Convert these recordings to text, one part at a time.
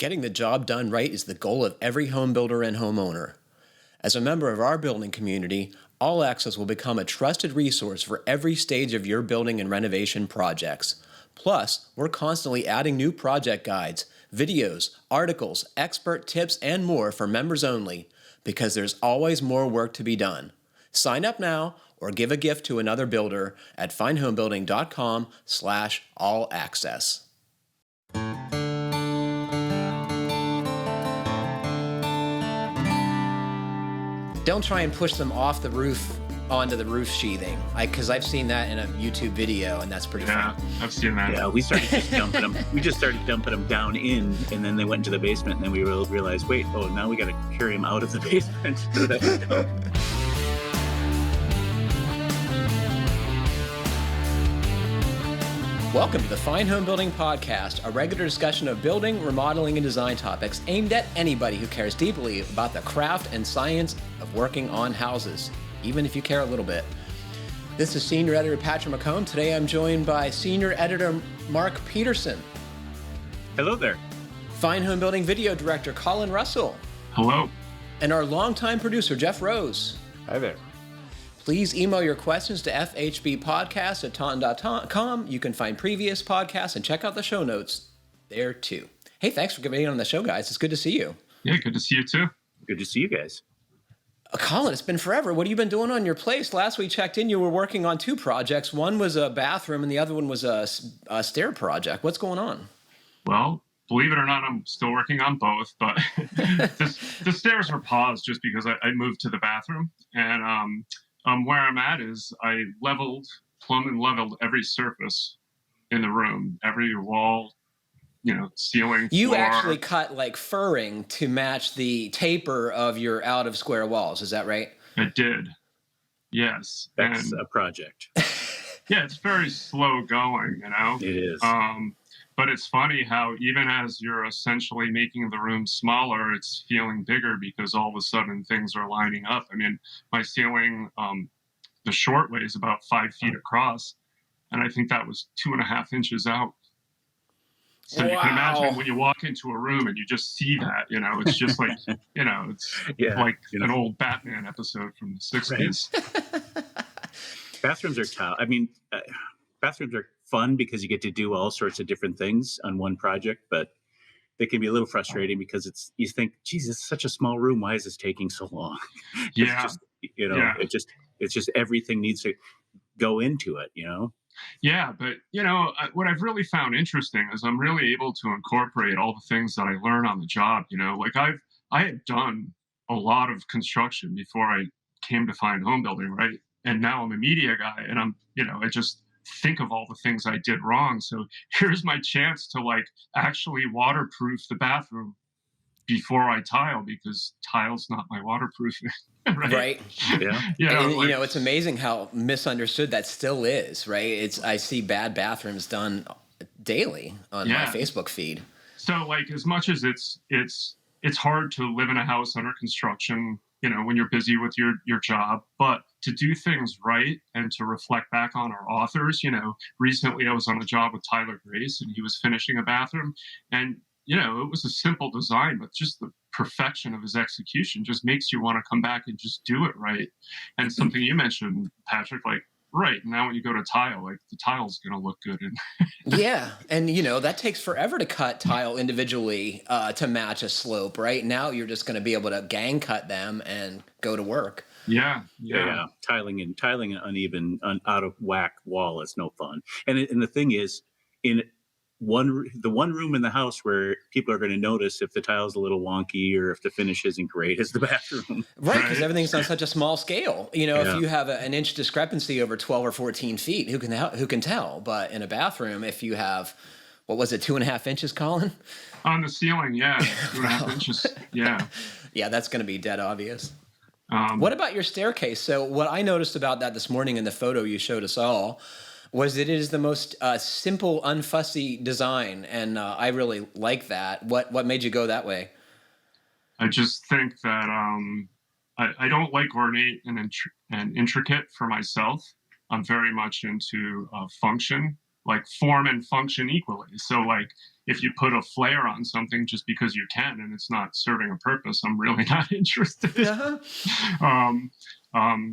Getting the job done right is the goal of every home builder and homeowner. As a member of our building community, All Access will become a trusted resource for every stage of your building and renovation projects. Plus, we're constantly adding new project guides, videos, articles, expert tips, and more for members only, because there's always more work to be done. Sign up now or give a gift to another builder at finehomebuilding.com/allaccess. Don't try and push them off the roof onto the roof sheathing, because I've seen that in a YouTube video, and that's pretty fun. I've seen that. Yeah, we started just dumping them. We just started dumping them down in, and then they went into the basement, and then we realized, wait, now we got to carry them out of the basement. Welcome to the Fine Homebuilding Podcast, a regular discussion of building, remodeling, and design topics aimed at anybody who cares deeply about the craft and science of working on houses, even if you care a little bit. This is Senior Editor Patrick McComb. Today I'm joined by Senior Editor Mark Peterson. Hello there. Fine Homebuilding Video Director Colin Russell. Hello. And our longtime producer Jeff Rose. Hi there. Please email your questions to fhbpodcast@taunton.com. You can find previous podcasts and check out the show notes there too. Hey, thanks for getting on the show, guys. It's good to see you. Yeah, good to see you too. Good to see you guys. Colin, it's been forever. What have you been doing on your place? Last we checked in, you were working on two projects. One was a bathroom and the other one was a stair project. What's going on? Well, believe it or not, I'm still working on both, but the stairs were paused just because I moved to the bathroom. And where I'm at is I plumbed and leveled every surface in the room, every wall, ceiling, You floor. actually cut like furring to match the taper of your out of square walls. Is that right? I did. Yes. That's a project. Yeah, it's very slow going, It is. But it's funny how even as you're essentially making the room smaller, it's feeling bigger because all of a sudden things are lining up. I mean, my ceiling, the short way is about 5 feet across, and I think that was 2.5 inches out. So you can imagine when you walk into a room and you just see that, it's just like, it's like an old Batman episode from the 60s. Right. Bathrooms are tough. Bathrooms are fun because you get to do all sorts of different things on one project, but they can be a little frustrating because you think, geez, it's such a small room. Why is this taking so long? Yeah. It's just everything needs to go into it, Yeah, but what I've really found interesting is I'm really able to incorporate all the things that I learn on the job. Like I had done a lot of construction before I came to Fine Homebuilding, right? And now I'm a media guy, and I just think of all the things I did wrong. So here's my chance to actually waterproof the bathroom before I tile, because tile's not my waterproofing. Right. Yeah. And, it's amazing how misunderstood that still is, right? I see bad bathrooms done daily on my Facebook feed. So as much as it's hard to live in a house under construction, when you're busy with your job, but to do things right and to reflect back on our authors, recently I was on a job with Tyler Grace and he was finishing a bathroom, and it was a simple design, but just the perfection of his execution just makes you want to come back and just do it right. And something you mentioned, Patrick, right now when you go to tile, the tile's going to look good. Yeah. And, that takes forever to cut tile individually to match a slope, right? Now you're just going to be able to gang cut them and go to work. Yeah. Tiling an uneven, out of whack wall is no fun. And the thing is, the one room in the house where people are going to notice if the tile's a little wonky or if the finish isn't great is the bathroom. Right, because everything's on such a small scale. If you have an inch discrepancy over 12 or 14 feet, who can tell? But in a bathroom, if you have, 2.5 inches, Colin? On the ceiling, 2.5 inches. Yeah. Yeah, that's going to be dead obvious. What about your staircase? So what I noticed about that this morning in the photo you showed us all was that it is the most simple, unfussy design, and I really like that. What made you go that way? I just think that I don't like ornate and intricate for myself. I'm very much into function like form and function equally. So like if you put a flare on something just because you can and it's not serving a purpose, I'm really not interested. Uh-huh.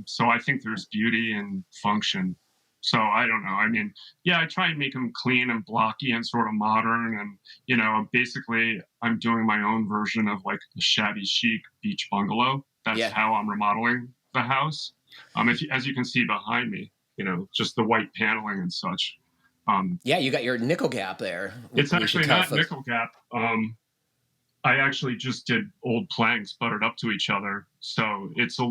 So I think there's beauty in function. So I don't know. I mean, yeah, I try and make them clean and blocky and sort of modern. And, you know, basically I'm doing my own version of like a shabby chic beach bungalow. That's Yeah. how I'm remodeling the house. As you can see behind me, you know, just the white paneling and such. Yeah, you got your nickel gap there. It's actually not nickel gap. I actually just did old planks buttered up to each other. So it's a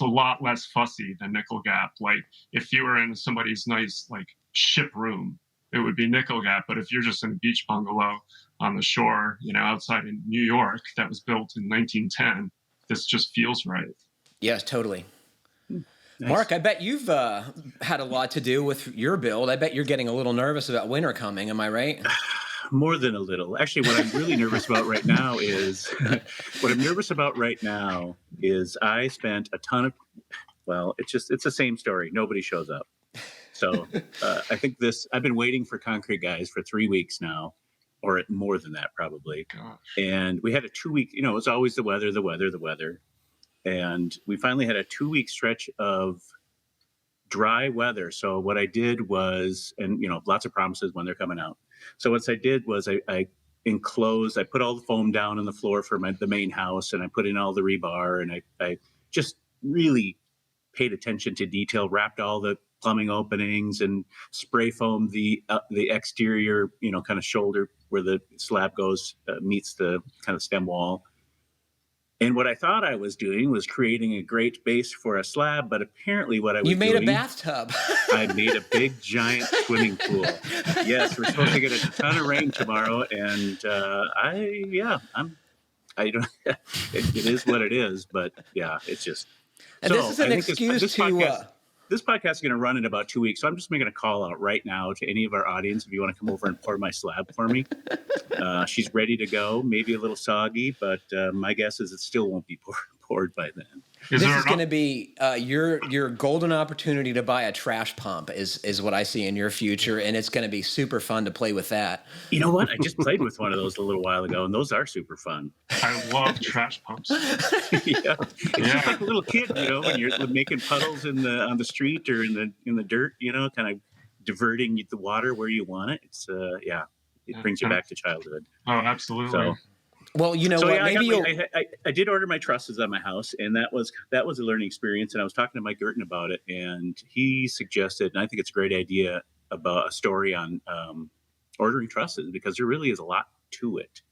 lot less fussy than nickel gap. Like if you were in somebody's nice like ship room, it would be nickel gap. But if you're just in a beach bungalow on the shore, you know, outside in New York that was built in 1910, this just feels right. Yes, totally. Nice. Mark, I bet you've had a lot to do with your build. I bet you're getting a little nervous about winter coming. Am I right? More than a little. Actually, what I'm really nervous about right now is I spent a ton of, well, it's the same story. Nobody shows up. So I think I've been waiting for concrete guys for 3 weeks now, or more than that probably. Gosh. And we had a 2-week, you know, it's always the weather. And we finally had a 2-week stretch of dry weather. So what I did was, and you know, lots of promises when they're coming out. So what I did was I put all the foam down on the floor for the main house, and I put in all the rebar, and I just really paid attention to detail, wrapped all the plumbing openings and spray foamed the exterior, you know, kind of shoulder where the slab goes, meets the kind of stem wall. And what I thought I was doing was creating a great base for a slab, but apparently what I was doing... You made a bathtub. I made a big, giant swimming pool. Yes, we're supposed to get a ton of rain tomorrow, and it is what it is, but yeah, it's just... And this is an excuse to... This podcast is going to run in about 2 weeks, so I'm just making a call out right now to any of our audience. If you want to come over and pour my slab for me, she's ready to go. Maybe a little soggy, but my guess is it still won't be poured by then. This is going to be your golden opportunity to buy a trash pump is what I see in your future, and it's going to be super fun to play with that. You know what? I just played with one of those a little while ago, and those are super fun. I love trash pumps. Yeah, it's just like a little kid, you know, when you're making puddles on the street or in the dirt, you know, kind of diverting the water where you want it. It's it brings you back to childhood. Oh, absolutely. So, well, you know what? Yeah, maybe I did order my trusses on my house, and that was a learning experience. And I was talking to Mike Gerton about it, and he suggested, and I think it's a great idea, about a story on ordering trusses, because there really is a lot to it,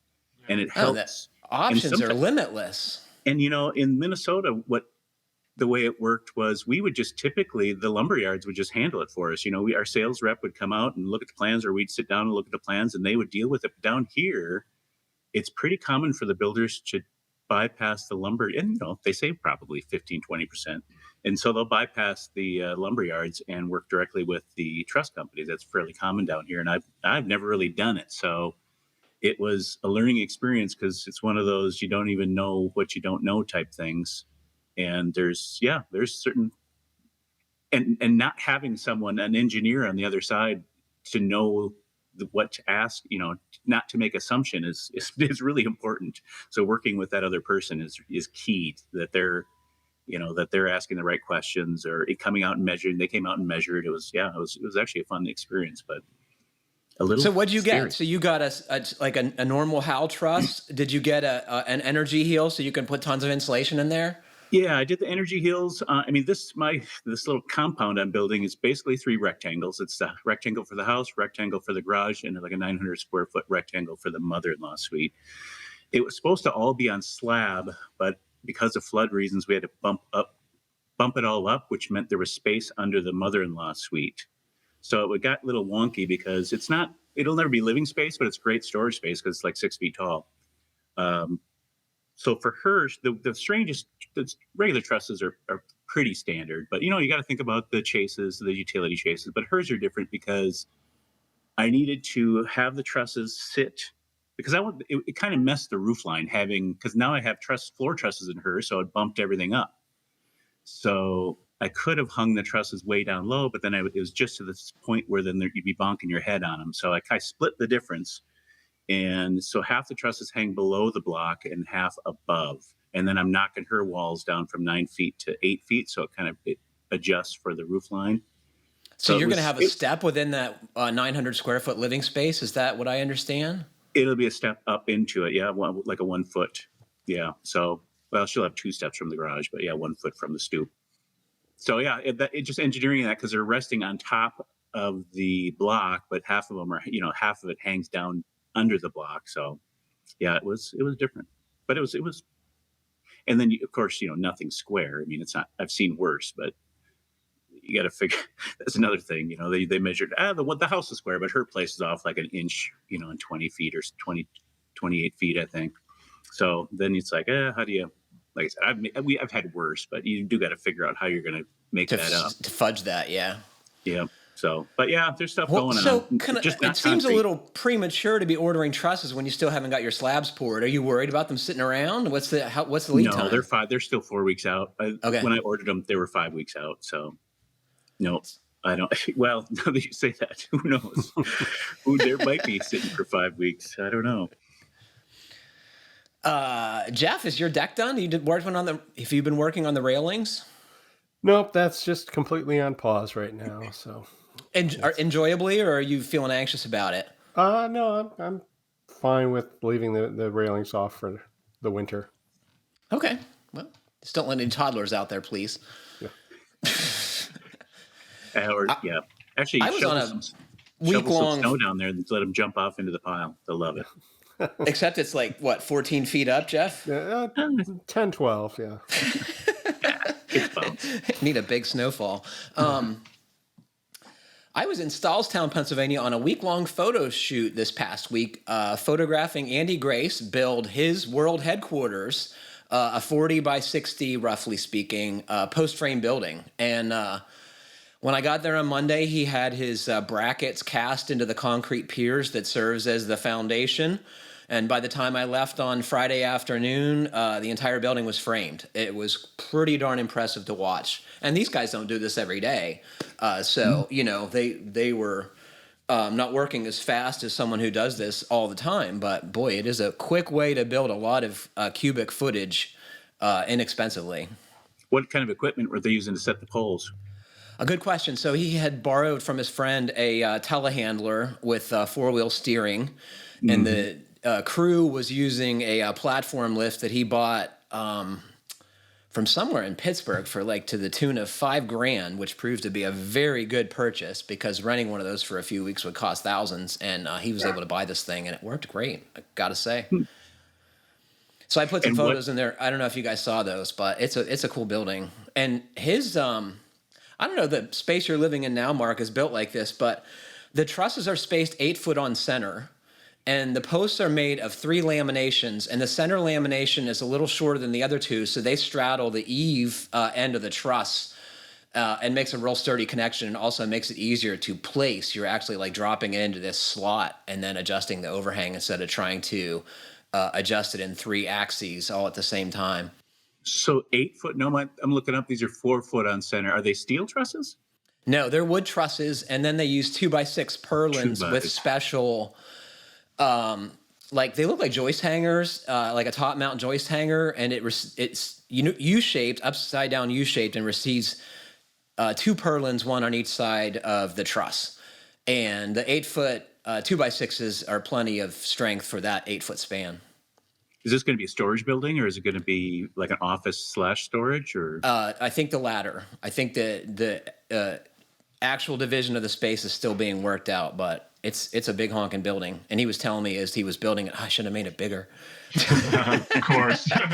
and it helps. Options are limitless. And you know, in Minnesota, the way it worked was we would just typically, the lumber yards would just handle it for us. You know, our sales rep would come out and look at the plans, or we'd sit down and look at the plans, and they would deal with it. Down here, it's pretty common for the builders to bypass the lumber, and you know, they save probably 15-20%, and so they'll bypass the lumber yards and work directly with the truss companies. That's fairly common down here, and I've never really done it, so it was a learning experience, because it's one of those you don't even know what you don't know type things. And there's certain, and not having an engineer on the other side to know what to ask, you know, not to make assumption is really important. So working with that other person is key, that they're asking the right questions, or it coming out and measuring. They came out and measured. It was actually a fun experience, but a little. So what'd you scary. get? So you got a normal Howell truss. Did you get an energy heel so you can put tons of insulation in there? Yeah, I did the energy hills. I mean, this little compound I'm building is basically 3 rectangles. It's a rectangle for the house, rectangle for the garage, and like a 900 square foot rectangle for the mother-in-law suite. It was supposed to all be on slab, but because of flood reasons, we had to bump it all up, which meant there was space under the mother-in-law suite. So it got a little wonky, because it'll never be living space, but it's great storage space because it's like 6 feet tall. So for hers, the regular trusses are pretty standard, but you know, you got to think about the chases, the utility chases, but hers are different because I needed to have the trusses sit, because it kind of messed the roof line because now I have floor trusses in hers. So it bumped everything up. So I could have hung the trusses way down low, but then it was just to this point where then you'd be bonking your head on them. So I split the difference. And so half the trusses hang below the block and half above. And then I'm knocking her walls down from 9 feet to 8 feet. So it adjusts for the roof line. So you're going to have a step within that 900 square foot living space. Is that what I understand? It'll be a step up into it. Yeah. Like a 1 foot. Yeah. So, well, she'll have 2 steps from the garage, but yeah, 1 foot from the stoop. So yeah, it just engineering that because they're resting on top of the block, but half of them are, half of it hangs down under the block. So yeah, it was different, but it was, and then of course, nothing's square. I mean, it's not, I've seen worse, but you got to figure, that's another thing, they measured, the house is square, but her place is off like an inch, in 20 feet or 28 feet, I think. So then it's like, how do you, like I said, I've had worse, but you do got to figure out how you're going to make that up. To fudge that, yeah. Yeah. So, but yeah, there's stuff going on. So it seems a little premature to be ordering trusses when you still haven't got your slabs poured. Are you worried about them sitting around? What's the lead time? No, they're still 4 weeks out. Okay. When I ordered them, they were 5 weeks out. So, no, I don't. Well, now that you say that, who knows? There might be sitting for 5 weeks. I don't know. Jeff, is your deck done? Have you been working on the railings? Nope, that's just completely on pause right now. So, enjoyably, or are you feeling anxious about it? No, I'm fine with leaving the railings off for the winter. Okay, well, just don't let any toddlers out there, please. Yeah. Yeah, actually, I was on a week-long snow down there and let them jump off into the pile. They'll love it. Except it's like, what, 14 feet up, Jeff? Yeah, 10, 12, yeah. It's bounce. Need a big snowfall. I was in Stallstown, Pennsylvania on a week-long photo shoot this past week, photographing Andy Grace build his world headquarters, a 40 by 60, roughly speaking, post-frame building. And when I got there on Monday, he had his brackets cast into the concrete piers that serves as the foundation. And by the time I left on Friday afternoon, the entire building was framed. It was pretty darn impressive to watch. And these guys don't do this every day. They were not working as fast as someone who does this all the time. But boy, it is a quick way to build a lot of cubic footage inexpensively. What kind of equipment were they using to set the poles? A good question. So he had borrowed from his friend a telehandler with four-wheel steering, and the crew was using a platform lift that he bought from somewhere in Pittsburgh for to the tune of $5,000, which proved to be a very good purchase because renting one of those for a few weeks would cost thousands, and he was able to buy this thing, and it worked great, I gotta say. So I put some photos in there. I don't know if you guys saw those, but it's a cool building. And his I don't know the space you're living in now, Mark, is built like this, but the trusses are spaced 8 foot on center, and the posts are made of 3 laminations, and the center lamination is a little shorter than the other 2, so they straddle the eave end of the truss and makes a real sturdy connection, and also makes it easier to place. You're actually dropping it into this slot and then adjusting the overhang instead of trying to adjust it in 3 axes all at the same time. So 8 foot? No, I'm looking up. These are 4 foot on center. Are they steel trusses? No, they're wood trusses, and then they use 2x6 purlins with special, they look like joist hangers, like a top mount joist hanger, and it's U-shaped, upside down U-shaped, and receives 2 purlins, one on each side of the truss. And the 8 foot 2x6s are plenty of strength for that 8 foot span. Is this going to be a storage building, or is it going to be like an office / storage? Or I think the latter. I think the actual division of the space is still being worked out, but it's a big honking building. And he was telling me as he was building it, I should have made it bigger. Of course. Have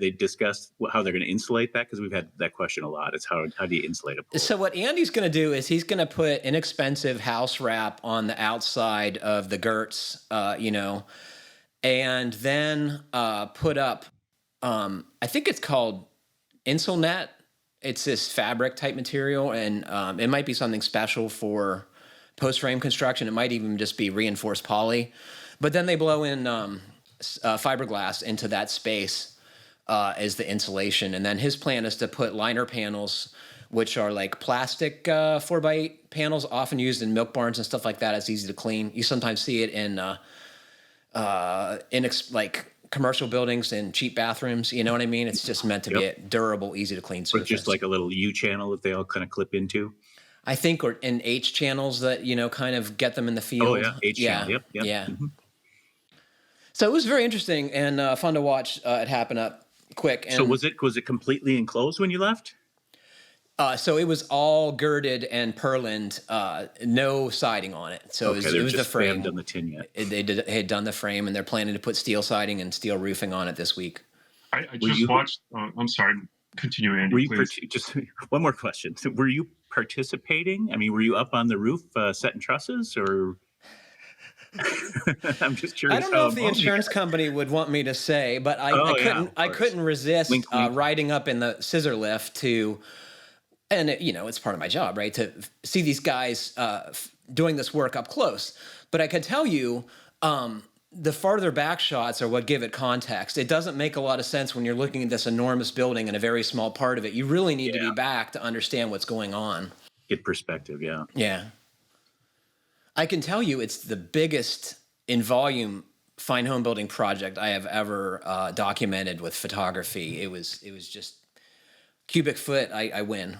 they discussed how they're going to insulate that? Because we've had that question a lot. It's how do you insulate a pool? So what Andy's going to do is he's going to put inexpensive house wrap on the outside of the girts, and then put up, I think it's called Insulnet. It's this fabric type material, and it might be something special for post-frame construction. It might even just be reinforced poly. But then they blow in fiberglass into that space is the insulation. And then his plan is to put liner panels, which are like plastic 4x8 panels, often used in milk barns and stuff like that. It's easy to clean. You sometimes see it in like commercial buildings and cheap bathrooms. You know what I mean? It's just meant to be a durable, easy to clean surface. With just like a little U channel that they all kind of clip into. I think, or in H channels that, kind of get them in the field. Oh yeah, H channel. Yep. Yeah. Mm-hmm. So it was very interesting and fun to watch it happen up quick. And so was it completely enclosed when you left? So it was all girded and purlined, no siding on it. So it was the frame. They hadn't done the tin yet. They had done the frame, and they're planning to put steel siding and steel roofing on it this week. I just watched. I'm sorry. Continue, Andy, please. Just one more question. So were you participating? I mean, were you up on the roof setting trusses, or? I'm just curious. I don't know if the insurance company would want me to say, but I couldn't resist wink. Riding up in the scissor lift to. And, it's part of my job, right, to see these guys doing this work up close. But I could tell you the farther back shots are what give it context. It doesn't make a lot of sense when you're looking at this enormous building and a very small part of it. You really need to be back to understand what's going on. Get perspective, yeah. Yeah. I can tell you it's the biggest in volume fine home building project I have ever documented with photography. It was just cubic foot, I win.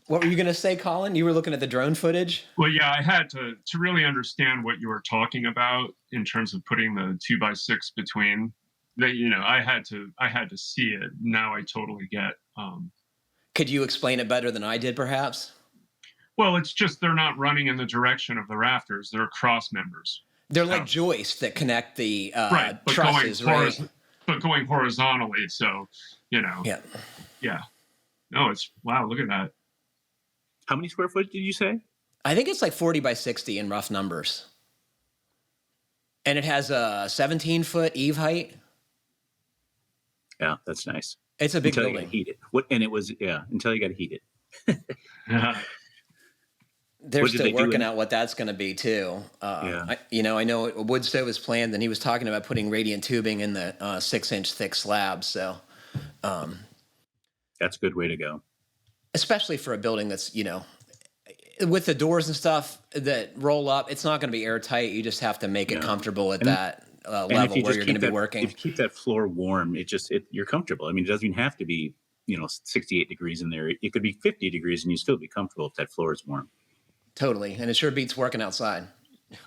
What were you going to say, Colin? You were looking at the drone footage? Well, yeah, I had to really understand what you were talking about in terms of putting the 2x6 between. That I had to see it. Now I totally get. Could you explain it better than I did, perhaps? Well, it's just they're not running in the direction of the rafters. They're cross members. They're like joists that connect the but trusses, right? But going horizontally, so Yeah. No, it's wow. Look at that. How many square foot did you say? I think it's like 40 by 60 in rough numbers. And it has a 17-foot eave height. Yeah, that's nice. It's a big building. building. Heat it. And it was until you got to heat it. They're still working out what that's going to be too. I know a wood stove is planned, and he was talking about putting radiant tubing in the 6-inch thick slabs. So that's a good way to go. Especially for a building that's, with the doors and stuff that roll up, it's not going to be airtight. You just have to make it comfortable at that level where you're going to be working. If you keep that floor warm, you're comfortable. I mean, it doesn't even have to be, 68 degrees in there. It could be 50 degrees and you still be comfortable if that floor is warm. Totally. And it sure beats working outside.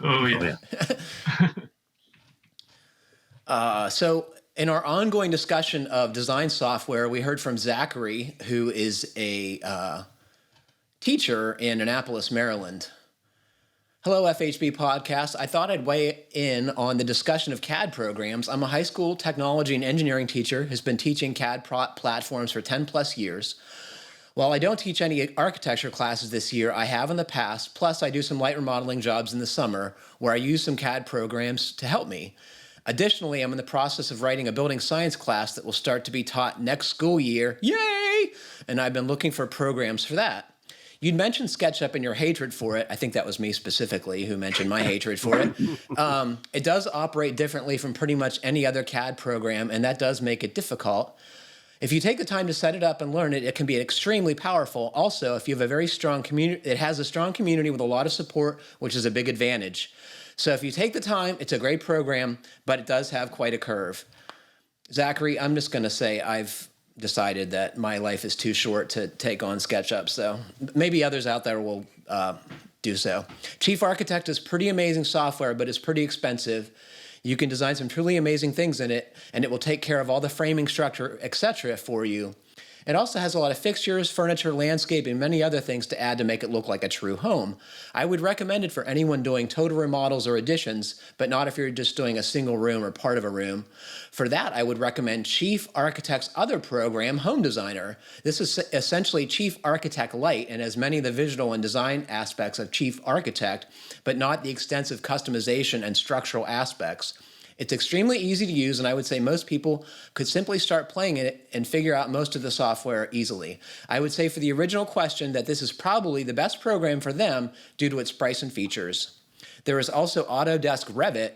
Oh, yeah. So in our ongoing discussion of design software, we heard from Zachary, who is a teacher in Annapolis, Maryland. Hello, FHB podcast. I thought I'd weigh in on the discussion of CAD programs. I'm a high school technology and engineering teacher who's been teaching CAD platforms for 10 plus years. While I don't teach any architecture classes this year, I have in the past, plus I do some light remodeling jobs in the summer where I use some CAD programs to help me. Additionally, I'm in the process of writing a building science class that will start to be taught next school year. Yay! And I've been looking for programs for that. You'd mentioned SketchUp and your hatred for it. I think that was me specifically who mentioned my hatred for it. It does operate differently from pretty much any other CAD program, and that does make it difficult. If you take the time to set it up and learn it, it can be extremely powerful. Also, if you have a very strong community, it has a strong community with a lot of support, which is a big advantage. So if you take the time, it's a great program, but it does have quite a curve. Zachary, I'm just going to say I've decided that my life is too short to take on SketchUp, so maybe others out there will do so. Chief Architect is pretty amazing software, but it's pretty expensive. You can design some truly amazing things in it, and it will take care of all the framing structure, etc. for you. It also has a lot of fixtures, furniture, landscape, and many other things to add to make it look like a true home. I would recommend it for anyone doing total remodels or additions, but not if you're just doing a single room or part of a room. For that, I would recommend Chief Architect's other program, Home Designer. This is essentially Chief Architect Lite and has many of the visual and design aspects of Chief Architect, but not the extensive customization and structural aspects. It's extremely easy to use, and I would say most people could simply start playing it and figure out most of the software easily. I would say for the original question that this is probably the best program for them due to its price and features. There is also Autodesk Revit,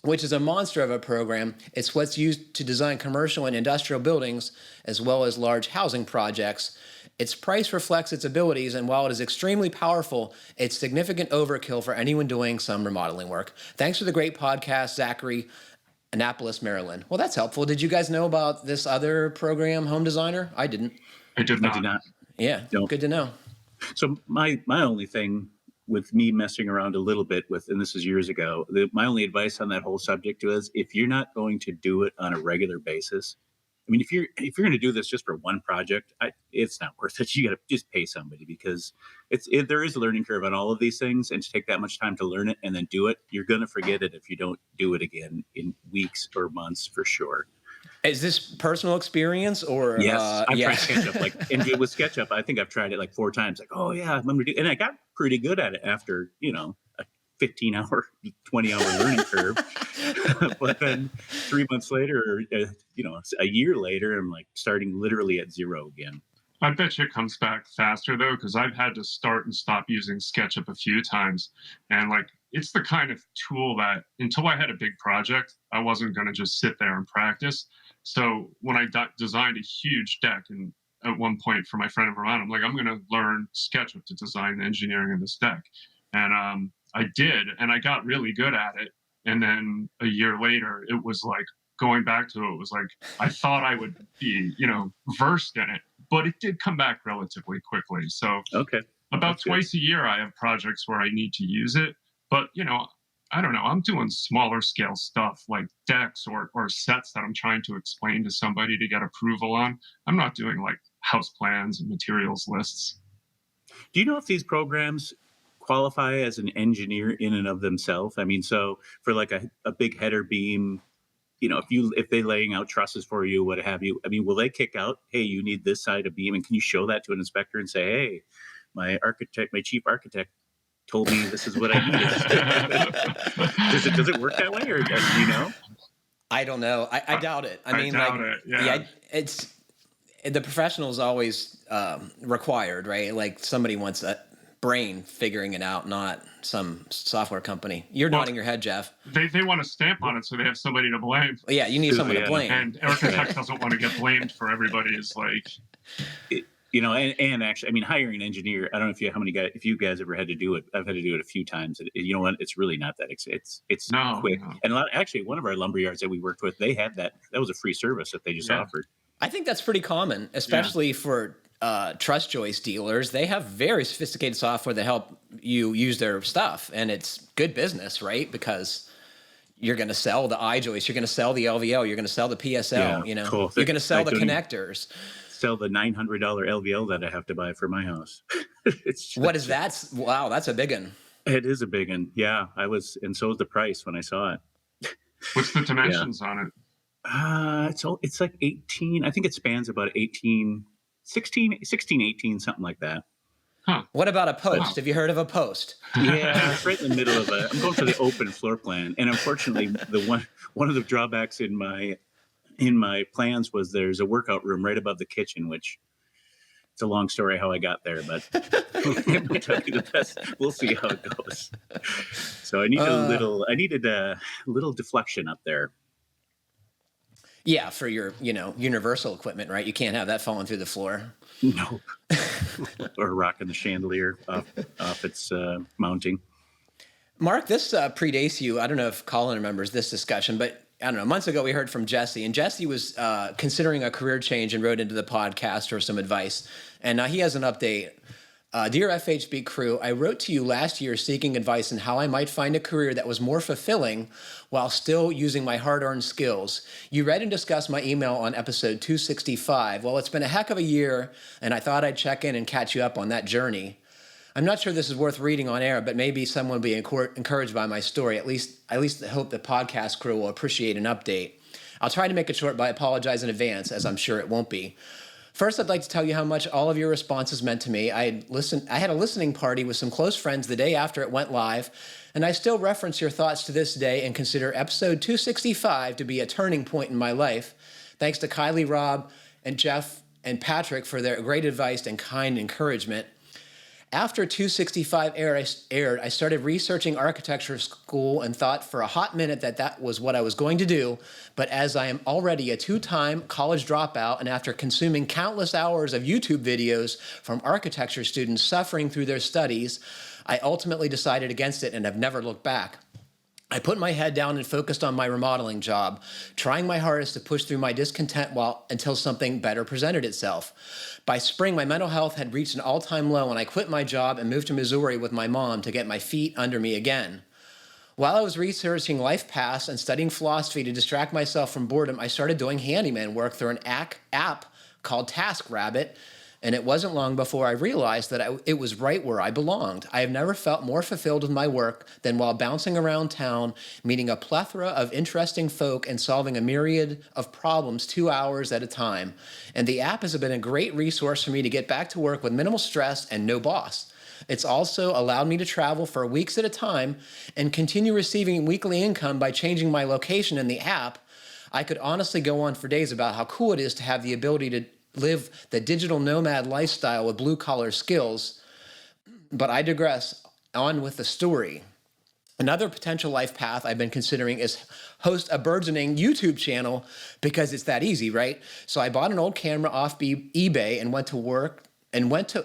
which is a monster of a program. It's what's used to design commercial and industrial buildings, as well as large housing projects. Its price reflects its abilities, and while it is extremely powerful, it's significant overkill for anyone doing some remodeling work. Thanks for the great podcast, Zachary, Annapolis, Maryland. Well, that's helpful. Did you guys know about this other program, Home Designer? I didn't. I did I did not. not. Yeah, No. good to know. So my only thing with me messing around a little bit with, and this is years ago, my only advice on that whole subject was, if you're not going to do it on a regular basis, I mean, if you're going to do this just for one project, it's not worth it. You got to just pay somebody, because there is a learning curve on all of these things, and to take that much time to learn it and then do it, you're going to forget it if you don't do it again in weeks or months for sure. Is this personal experience or? Yes, I've yeah. tried SketchUp, and with SketchUp, I think I've tried it like 4 times. Like, oh yeah, I'm gonna do, and I got pretty good at it after a 15-hour, 20-hour learning curve. But then 3 months later, a year later, I'm like starting literally at zero again. I bet you it comes back faster though, because I've had to start and stop using SketchUp a few times, and like it's the kind of tool that until I had a big project, I wasn't going to just sit there and practice. So when I designed a huge deck, and at one point for my friend in Vermont, I'm like, I'm going to learn SketchUp to design the engineering of this deck, and I did, and I got really good at it. And then a year later, it was like going back to it was like I thought I would be, versed in it, but it did come back relatively quickly. So okay, about twice a year, I have projects where I need to use it. But I don't know. I'm doing smaller scale stuff like decks or sets that I'm trying to explain to somebody to get approval on. I'm not doing like house plans and materials lists. Do you know if these programs qualify as an engineer in and of themselves? I mean, so for like a big header beam, if they're laying out trusses for you, what have you, I mean, will they kick out, hey, you need this side of beam, and can you show that to an inspector and say, hey, my chief architect told me this is what I needed? Does it work that way, or do you know? I don't know. I doubt it. I mean, doubt it. Yeah. It's the professional is always required, right? Like somebody wants a brain figuring it out, not some software company. You're nodding your head, Jeff. They want a stamp on it, so they have somebody to blame. Yeah, you need someone to blame. And architect doesn't want to get blamed for everybody. Is like, and actually, I mean, hiring an engineer. I don't know if you guys ever had to do it. I've had to do it a few times. You know what? It's really not that. It's quick. No. And actually, one of our lumber yards that we worked with, they had that. That was a free service that they just offered. I think that's pretty common, especially for truss joist dealers. They have very sophisticated software that help you use their stuff, and it's good business, right? Because you're going to sell the I-joist, you're going to sell the LVL, you're going to sell the PSL, Cool. You're going to sell the connectors. Sell the $900 LVL that I have to buy for my house. What is that? Wow, that's a big one. It is a big one. Yeah, and so is the price when I saw it. What's the dimensions on it? It's like 18. I think it spans about 18, 16, 18, something like that. Huh. What about a post? Have you heard of a post? Yeah, it's right in the middle of I'm going for the open floor plan, and unfortunately, one of the drawbacks in my plans was there's a workout room right above the kitchen, which it's a long story how I got there, but it might tell you the best. We'll see how it goes. So I needed a little deflection up there. Yeah, for your, universal equipment, right? You can't have that falling through the floor. No. Or rocking the chandelier off its mounting. Mark, this predates you. I don't know if Colin remembers this discussion, but I don't know. Months ago, we heard from Jesse, and Jesse was considering a career change and wrote into the podcast for some advice. And he has an update. Dear FHB crew, I wrote to you last year seeking advice on how I might find a career that was more fulfilling while still using my hard-earned skills. You read and discussed my email on episode 265. Well, it's been a heck of a year, and I thought I'd check in and catch you up on that journey. I'm not sure this is worth reading on air, but maybe someone will be encouraged by my story. At least I hope the podcast crew will appreciate an update. I'll try to make it short, but I apologize in advance, as I'm sure it won't be. First, I'd like to tell you how much all of your responses meant to me. I had a listening party with some close friends the day after it went live, and I still reference your thoughts to this day and consider episode 265 to be a turning point in my life. Thanks to Kylie, Rob, and Jeff, and Patrick for their great advice and kind encouragement. After 265 aired, I started researching architecture school and thought for a hot minute that that was what I was going to do. But as I am already a 2-time college dropout and after consuming countless hours of YouTube videos from architecture students suffering through their studies, I ultimately decided against it and have never looked back. I put my head down and focused on my remodeling job, trying my hardest to push through my discontent until something better presented itself. By spring, my mental health had reached an all-time low, and I quit my job and moved to Missouri with my mom to get my feet under me again. While I was researching life paths and studying philosophy to distract myself from boredom, I started doing handyman work through an app called TaskRabbit, and it wasn't long before I realized that it was right where I belonged. I have never felt more fulfilled with my work than while bouncing around town, meeting a plethora of interesting folk and solving a myriad of problems 2 hours at a time. And the app has been a great resource for me to get back to work with minimal stress and no boss. It's also allowed me to travel for weeks at a time and continue receiving weekly income by changing my location in the app. I could honestly go on for days about how cool it is to have the ability to live the digital nomad lifestyle with blue-collar skills, but I digress. On with the story. Another potential life path I've been considering is host a burgeoning YouTube channel because it's that easy, right? So I bought an old camera off eBay and went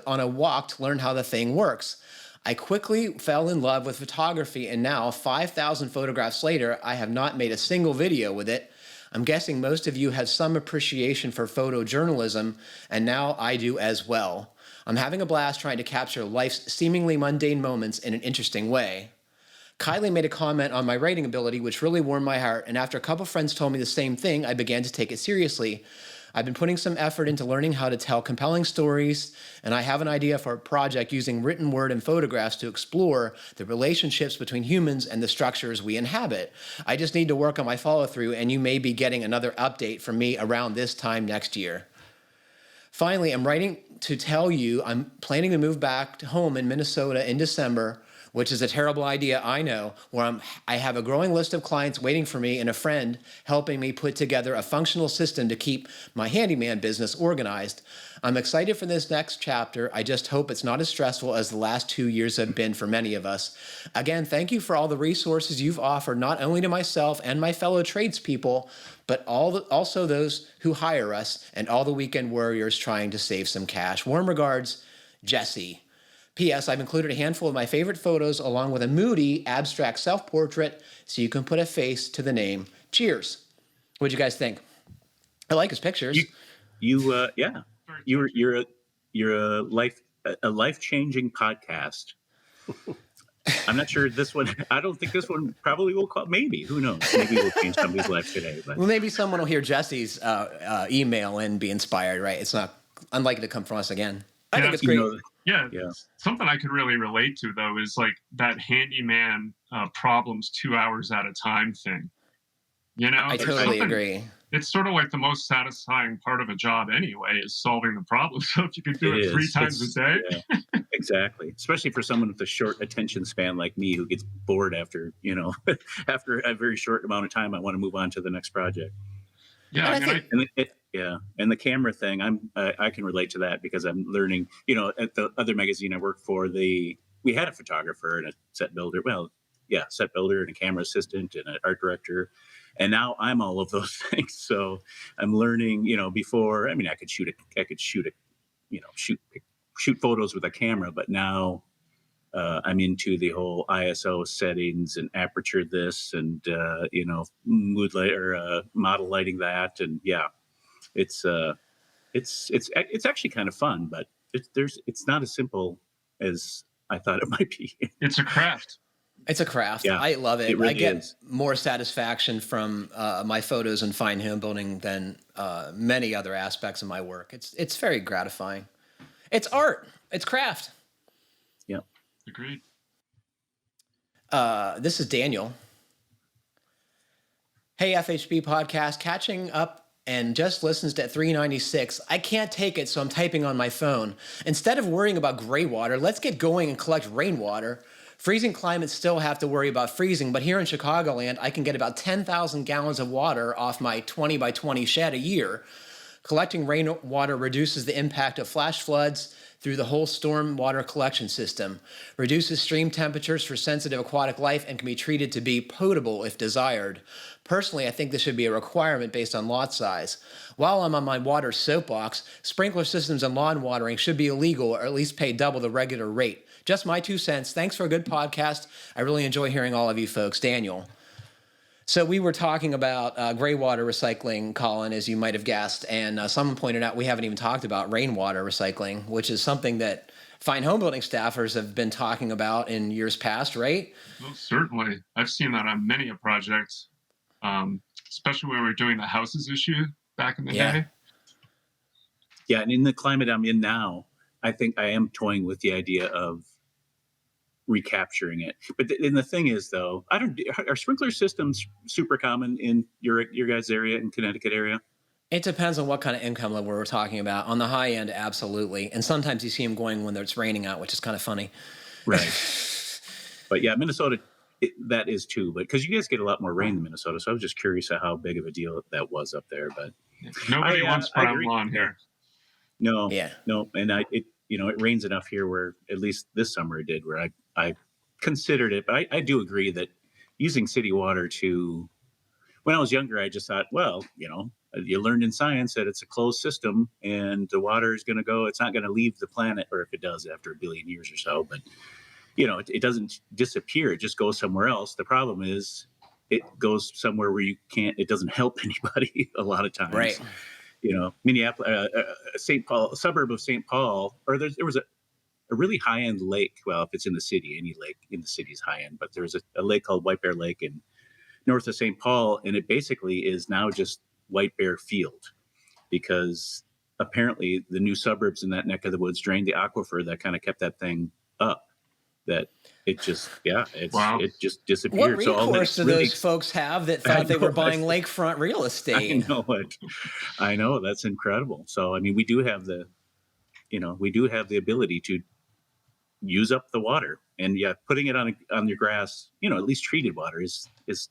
on a walk to learn how the thing works. I quickly fell in love with photography, and now, 5,000 photographs later, I have not made a single video with it. I'm guessing most of you have some appreciation for photojournalism, and now I do as well. I'm having a blast trying to capture life's seemingly mundane moments in an interesting way. Kylie made a comment on my writing ability, which really warmed my heart, and after a couple friends told me the same thing, I began to take it seriously. I've been putting some effort into learning how to tell compelling stories, and I have an idea for a project using written word and photographs to explore the relationships between humans and the structures we inhabit. I just need to work on my follow-through, and you may be getting another update from me around this time next year. Finally, I'm writing to tell you I'm planning to move back home in Minnesota in December, which is a terrible idea, I know, where I have a growing list of clients waiting for me and a friend helping me put together a functional system to keep my handyman business organized. I'm excited for this next chapter. I just hope it's not as stressful as the last 2 years have been for many of us. Again, thank you for all the resources you've offered, not only to myself and my fellow tradespeople, but also those who hire us and all the weekend warriors trying to save some cash. Warm regards, Jesse. P.S. I've included a handful of my favorite photos along with a moody, abstract self-portrait so you can put a face to the name. Cheers. What'd you guys think? I like his pictures. You're a life-changing podcast. I'm not sure this one. I don't think this one probably will call. Maybe, who knows? Maybe we'll change somebody's life today. But well, maybe someone will hear Jesse's email and be inspired. Right? It's not unlikely to come from us again. I think it's great. Yeah. Something I could really relate to, though, is like that handyman problems 2 hours at a time thing. You know, I totally agree. It's sort of like the most satisfying part of a job anyway, is solving the problem. So if you could do it 3 times a day. Yeah, exactly. Especially for someone with a short attention span like me, who gets bored after after a very short amount of time, I want to move on to the next project. Yeah. And the camera thing, I can relate to that because I'm learning, at the other magazine I worked for, we had a photographer and a set builder. Well, yeah, set builder and a camera assistant and an art director. And now I'm all of those things. So I'm learning, before, I could shoot photos with a camera, but now I'm into the whole ISO settings and aperture this and, mood light or model lighting that. And yeah, it's actually kind of fun, but it's not as simple as I thought it might be. It's a craft. It's a craft. Yeah, I love it. really I get is. more satisfaction from my photos in Fine Homebuilding than many other aspects of my work. It's very gratifying. It's art. It's craft. Yeah. Agreed. This is Daniel. Hey, FHB podcast, catching up and just listens to 396. I can't take it, so I'm typing on my phone. Instead of worrying about gray water, let's get going and collect rainwater. Freezing climates still have to worry about freezing, but here in Chicagoland, I can get about 10,000 gallons of water off my 20 by 20 shed a year. Collecting rainwater reduces the impact of flash floods through the whole storm water collection system, reduces stream temperatures for sensitive aquatic life, and can be treated to be potable if desired. Personally, I think this should be a requirement based on lot size. While I'm on my water soapbox, sprinkler systems and lawn watering should be illegal or at least pay double the regular rate. Just my 2 cents. Thanks for a good podcast. I really enjoy hearing all of you folks. Daniel. So we were talking about gray water recycling, Colin, as you might have guessed, and someone pointed out we haven't even talked about rainwater recycling, which is something that Fine Homebuilding staffers have been talking about in years past, right? Well, certainly. I've seen that on many a project, especially when we were doing the houses issue back in the day. Yeah, and in the climate I'm in now, I think I am toying with the idea of recapturing it. But and the thing is, though, are sprinkler systems super common in your guys' area, in Connecticut area? It depends on what kind of income level we're talking about. On the high end, absolutely. And sometimes you see them going when it's raining out, which is kind of funny. Right. But yeah, Minnesota, that is too. But because you guys get a lot more rain than Minnesota, so I was just curious how big of a deal that was up there. But nobody wants brown lawn here. No, and it rains enough here where at least this summer it did, where I considered it. But I do agree that using city water when I was younger, I just thought, well, you learned in science that it's a closed system and the water is going to go, it's not going to leave the planet, or if it does after a billion years or so, but it doesn't disappear. It just goes somewhere else. The problem is it goes somewhere where it doesn't help anybody a lot of times. Right. Minneapolis, St. Paul, a suburb of St. Paul, or there was a really high-end lake. Well, if it's in the city, any lake in the city is high-end, but there's a lake called White Bear Lake in north of St. Paul, and it basically is now just White Bear Field, because apparently the new suburbs in that neck of the woods drained the aquifer that kind of kept that thing up, that it just, it just disappeared. What recourse do those folks have that thought they were buying lakefront real estate? I know, that's incredible. So, I mean, we do have the ability to use up the water, and putting it on your grass, at least treated water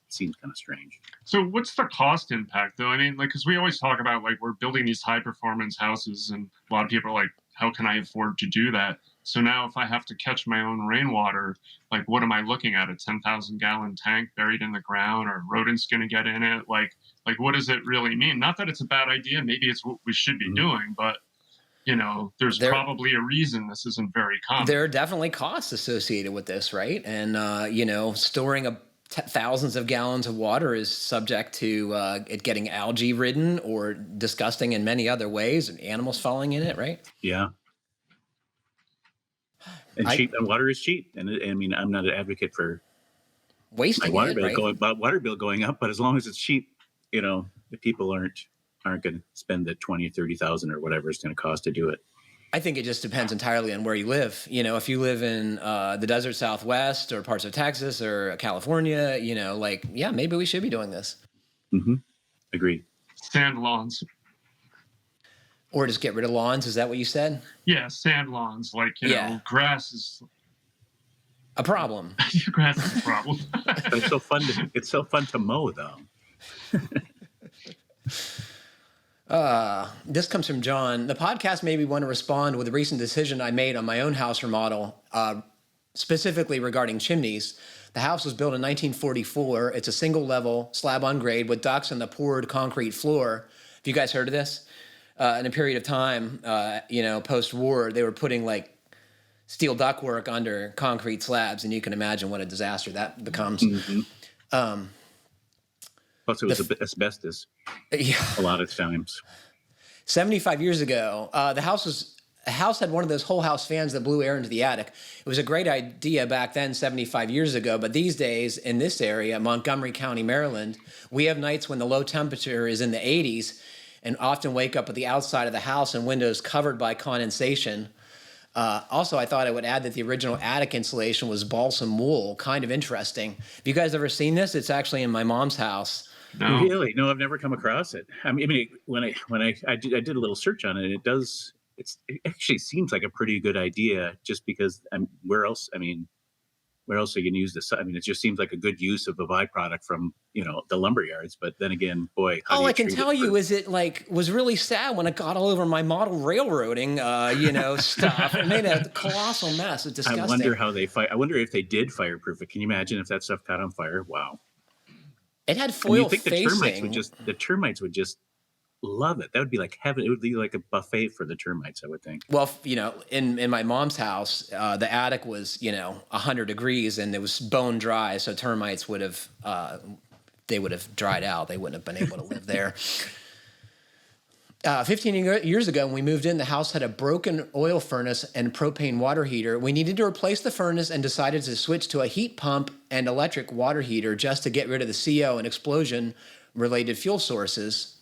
seems kind of strange. So what's the cost impact though? I mean, because we always talk about we're building these high performance houses, and a lot of people are like, how can I afford to do that? So now if I have to catch my own rainwater, what am I looking at? A 10,000 gallon tank buried in the ground? Are rodents going to get in it? Like what does it really mean? Not that it's a bad idea. Maybe it's what we should be doing, but there's probably a reason this isn't very common. There are definitely costs associated with this, right? And, storing thousands of gallons of water is subject to it getting algae ridden or disgusting in many other ways, and animals falling in it, right? Yeah. And water is cheap. And I'm not an advocate for wasting my water bill going up, but as long as it's cheap, the people aren't going to spend the 20, 30,000 or whatever it's going to cost to do it. I think it just depends entirely on where you live. If you live in the desert Southwest or parts of Texas or California, maybe we should be doing this. Mm-hmm. Agreed. Sand lawns. Or just get rid of lawns. Is that what you said? Yeah, sand lawns. Grass is a problem. Grass is a problem. But it's so fun to mow, though. This comes from John. The podcast made me want to respond with a recent decision I made on my own house remodel, specifically regarding chimneys. The house was built in 1944. It's a single level slab on grade with ducts and the poured concrete floor. Have you guys heard of this? In a period of time, post-war, they were putting steel ductwork under concrete slabs, and you can imagine what a disaster that becomes. Mm-hmm. Plus, it was asbestos. Yeah. A lot of times. 75 years ago, the house had one of those whole house fans that blew air into the attic. It was a great idea back then, 75 years ago, but these days in this area, Montgomery County, Maryland, we have nights when the low temperature is in the 80s and often wake up at the outside of the house and windows covered by condensation. Also, I thought I would add that the original attic insulation was balsam wool. Kind of interesting. Have you guys ever seen this? It's actually in my mom's house. No. Really? No, I've never come across it. I mean, when I did a little search on it, it actually seems like a pretty good idea, just because where else? I mean, where else are you going to use this? I mean, it just seems like a good use of a byproduct from, the lumber yards. But then again, boy, how do All you I can treat tell it you for- is it was really sad when it got all over my model railroading, stuff. It made a colossal mess. It's disgusting. I wonder how they I wonder if they did fireproof it. Can you imagine if that stuff caught on fire? Wow. It had And foil you think facing. the termites would just love it. That would be like heaven. It would be like a buffet for the termites, I would think. Well, in my mom's house, the attic was 100 degrees and it was bone dry, so termites would have they would have dried out. They wouldn't have been able to live there. 15 years ago, when we moved in, the house had a broken oil furnace and propane water heater. We needed to replace the furnace and decided to switch to a heat pump and electric water heater just to get rid of the CO and explosion-related fuel sources.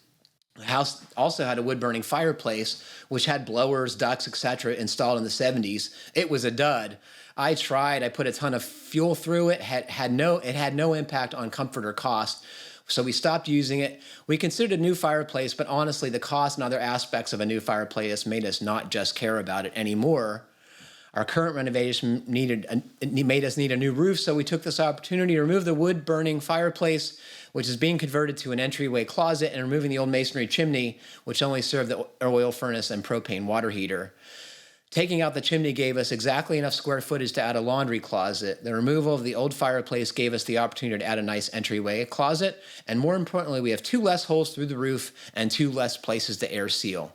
The house also had a wood-burning fireplace, which had blowers, ducts, etc., installed in the 70s. It was a dud. I tried. I put a ton of fuel through it. It had no impact on comfort or cost. So we stopped using it. We considered a new fireplace, but honestly, the cost and other aspects of a new fireplace made us not just care about it anymore. Our current renovation made us need a new roof, so we took this opportunity to remove the wood-burning fireplace, which is being converted to an entryway closet, and removing the old masonry chimney, which only served the oil furnace and propane water heater. Taking out the chimney gave us exactly enough square footage to add a laundry closet. The removal of the old fireplace gave us the opportunity to add a nice entryway closet, and more importantly, we have 2 less holes through the roof and 2 less places to air seal.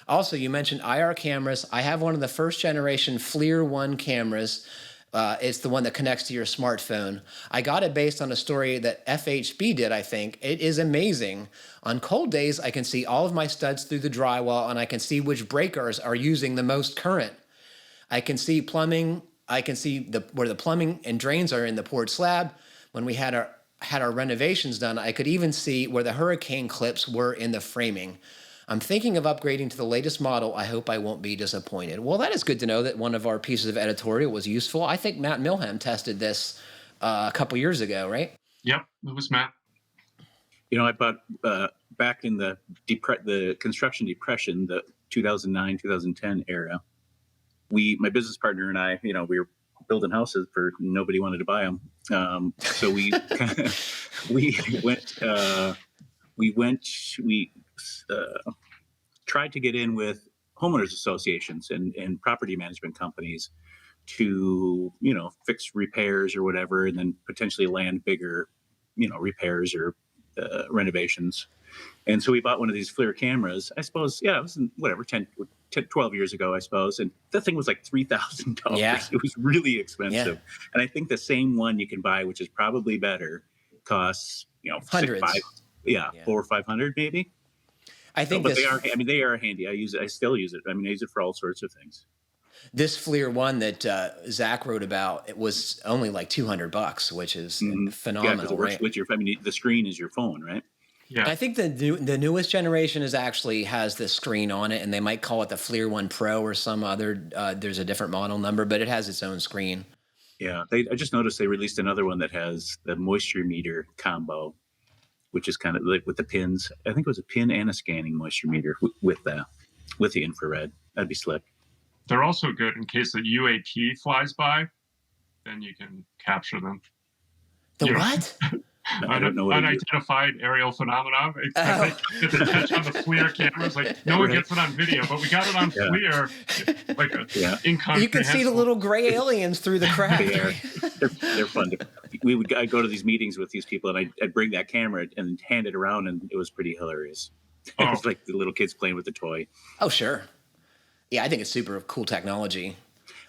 Also, you mentioned IR cameras. I have one of the first generation FLIR 1 cameras. It's the one that connects to your smartphone. I got it based on a story that FHB did, I think. It is amazing. On cold days, I can see all of my studs through the drywall, and I can see which breakers are using the most current. I can see plumbing. I can see where the plumbing and drains are in the poured slab. When we had our renovations done, I could even see where the hurricane clips were in the framing. I'm thinking of upgrading to the latest model. I hope I won't be disappointed. Well, that is good to know that one of our pieces of editorial was useful. I think Matt Milham tested this a couple years ago, right? Yep, it was Matt. I bought back in the construction depression, the 2009, 2010 era. My business partner and I, we were building houses for nobody wanted to buy them. So we tried to get in with homeowners associations and property management companies to, fix repairs or whatever, and then potentially land bigger, repairs or renovations. And so we bought one of these FLIR cameras. I suppose, it was 12 years ago, I suppose. And that thing was like $3,000. Yeah. It was really expensive. Yeah. And I think the same one you can buy, which is probably better, costs, hundreds. 400 or 500 maybe. I think but they are handy. I still use it. I use it for all sorts of things. This FLIR 1 that Zack wrote about, it was only like $200, which is phenomenal. Yeah, because it works with your. The screen is your phone, right? Yeah. I think the newest generation has this screen on it, and they might call it the FLIR 1 Pro or some other. There's a different model number, but it has its own screen. Yeah, I just noticed they released another one that has the moisture meter combo, which is kind of like with the pins. I think it was a pin and a scanning moisture meter with the infrared. That'd be slick. They're also good in case the UAP flies by, then you can capture them. What? I don't know what unidentified aerial phenomena. I think they catch on the FLIR cameras. Like no one gets it on video, but we got it on FLIR. Like incomprehensible. You can see the little gray aliens through the crack. They're fun. I'd go to these meetings with these people, and I'd bring that camera and hand it around, and it was pretty hilarious. It was like the little kids playing with the toy. Oh, sure. Yeah, I think it's super cool technology.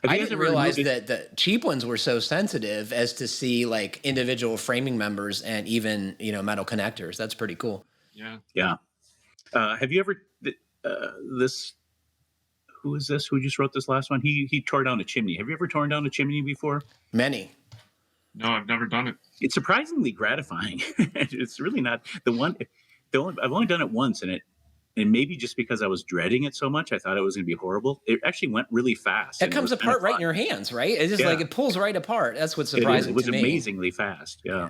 I didn't realize that the cheap ones were so sensitive as to see like individual framing members and even, metal connectors. That's pretty cool. Yeah. Yeah. Have you ever, who is this? Who just wrote this last one? He tore down a chimney. Have you ever torn down a chimney before? Many. No, I've never done it. It's surprisingly gratifying. It's really not I've only done it once, and maybe just because I was dreading it so much, I thought it was going to be horrible. It actually went really fast. It comes apart right in your hands, right? It's just like it pulls right apart. That's what's surprising to me. It was amazingly fast. Yeah.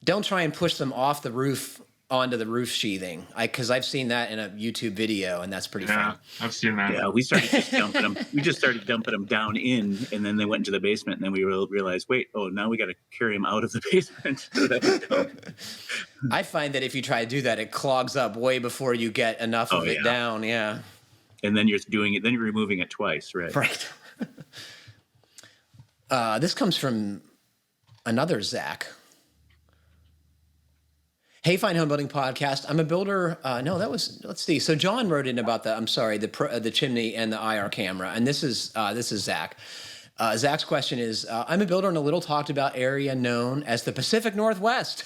Don't try and push them off the roof onto the roof sheathing. Because I've seen that in a YouTube video, and that's pretty fun. I've seen that. Yeah, we started just dumping them. We just started dumping them down in, and then they went into the basement, and then we realized, wait, now we got to carry them out of the basement. I find that if you try to do that, it clogs up way before you get enough of it down. Yeah. And then you're doing it. Then you're removing it twice, right? Right. This comes from another Zack. Hey, Fine Homebuilding podcast. I'm a builder. Let's see. So John wrote in about the chimney and the IR camera. And this is Zack. Zack's question is, I'm a builder in a little talked about area known as the Pacific Northwest,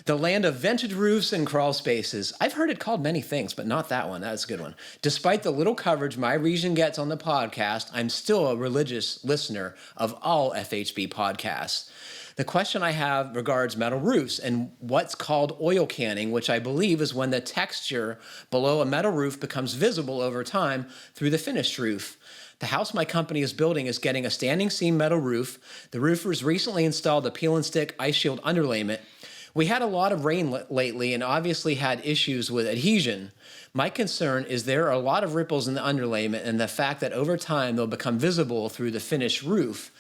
the land of vented roofs and crawl spaces. I've heard it called many things, but not that one. That's a good one. Despite the little coverage my region gets on the podcast, I'm still a religious listener of all FHB podcasts. The question I have regards metal roofs and what's called oil canning, which I believe is when the texture below a metal roof becomes visible over time through the finished roof. The house my company is building is getting a standing seam metal roof. The roofers recently installed a peel and stick ice shield underlayment. We had a lot of rain lately and obviously had issues with adhesion. My concern is there are a lot of ripples in the underlayment and the fact that over time they'll become visible through the finished roof.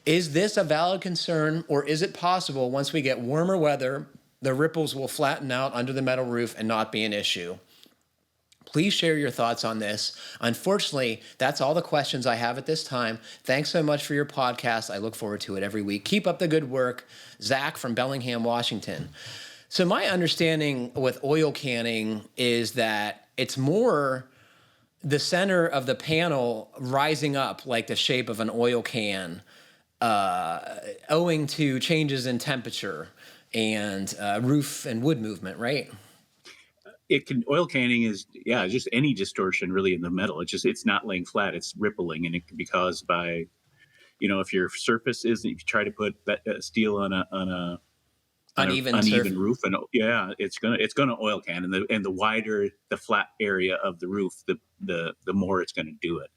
Is this a valid concern, or is it possible once we get warmer weather, the ripples will flatten out under the metal roof and not be an issue? Please share your thoughts on this. Unfortunately, that's all the questions I have at this time. Thanks so much for your podcast. I look forward to it every week. Keep up the good work. Zach from Bellingham, Washington. So my understanding with oil canning is that it's more the center of the panel rising up like the shape of an oil can, owing to changes in temperature and roof and wood movement, right? Oil canning is just any distortion really in the metal. It's not laying flat, it's rippling, and it can be caused by, if your surface if you try to put steel on a uneven roof, and it's gonna oil can, and the wider the flat area of the roof, the more it's going to do it.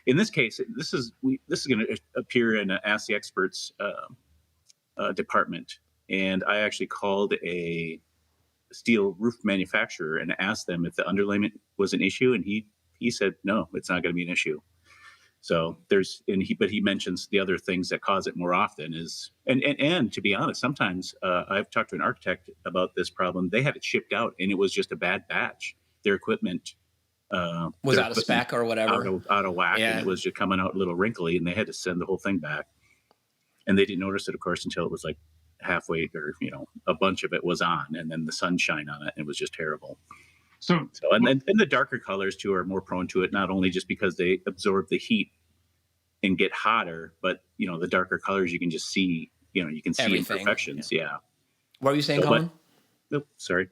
In this case, this is going to appear in Ask the Experts department, and I actually called a steel roof manufacturer and asked them if the underlayment was an issue, and he said no, it's not going to be an issue. So he mentions the other things that cause it more often is, and to be honest, sometimes I've talked to an architect about this problem. They had it shipped out and it was just a bad batch. Their equipment was out of spec or whatever, out of whack, and it was just coming out a little wrinkly, and they had to send the whole thing back. And they didn't notice it, of course, until it was like halfway, or a bunch of it was on, and then the sunshine on it, and it was just terrible. So and the darker colors too are more prone to it, not only just because they absorb the heat and get hotter, but the darker colors you can just see, you can see everything. Imperfections. Yeah. What were you saying, Colin? Sorry.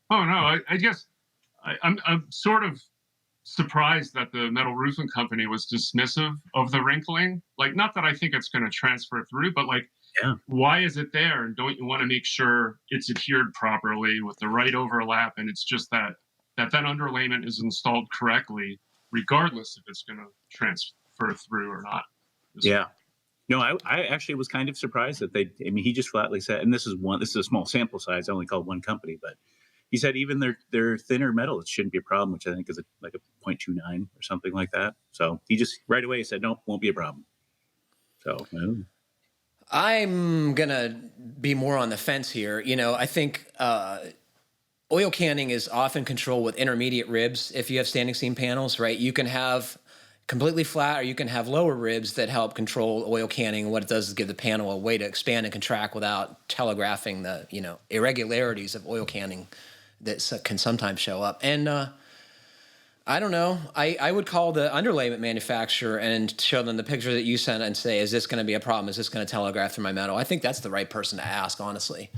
Oh no, I guess I'm sort of surprised that the metal roofing company was dismissive of the wrinkling. Like, not that I think it's going to transfer through, but why is it there? And don't you want to make sure it's adhered properly with the right overlap? And it's just that underlayment is installed correctly, regardless if it's going to transfer through or not. Yeah. No, I actually was kind of surprised that he just flatly said, and this is a small sample size, I only called one company, but he said even their thinner metal, it shouldn't be a problem, which I think is like a 0.29 or something like that. So he just right away said, no, won't be a problem. So I'm going to be more on the fence here. I think oil canning is often controlled with intermediate ribs. If you have standing seam panels, right, you can have completely flat or you can have lower ribs that help control oil canning. What it does is give the panel a way to expand and contract without telegraphing the, irregularities of oil canning that can sometimes show up. And I don't know. I would call the underlayment manufacturer and show them the picture that you sent and say, is this going to be a problem? Is this going to telegraph through my metal? I think that's the right person to ask, honestly.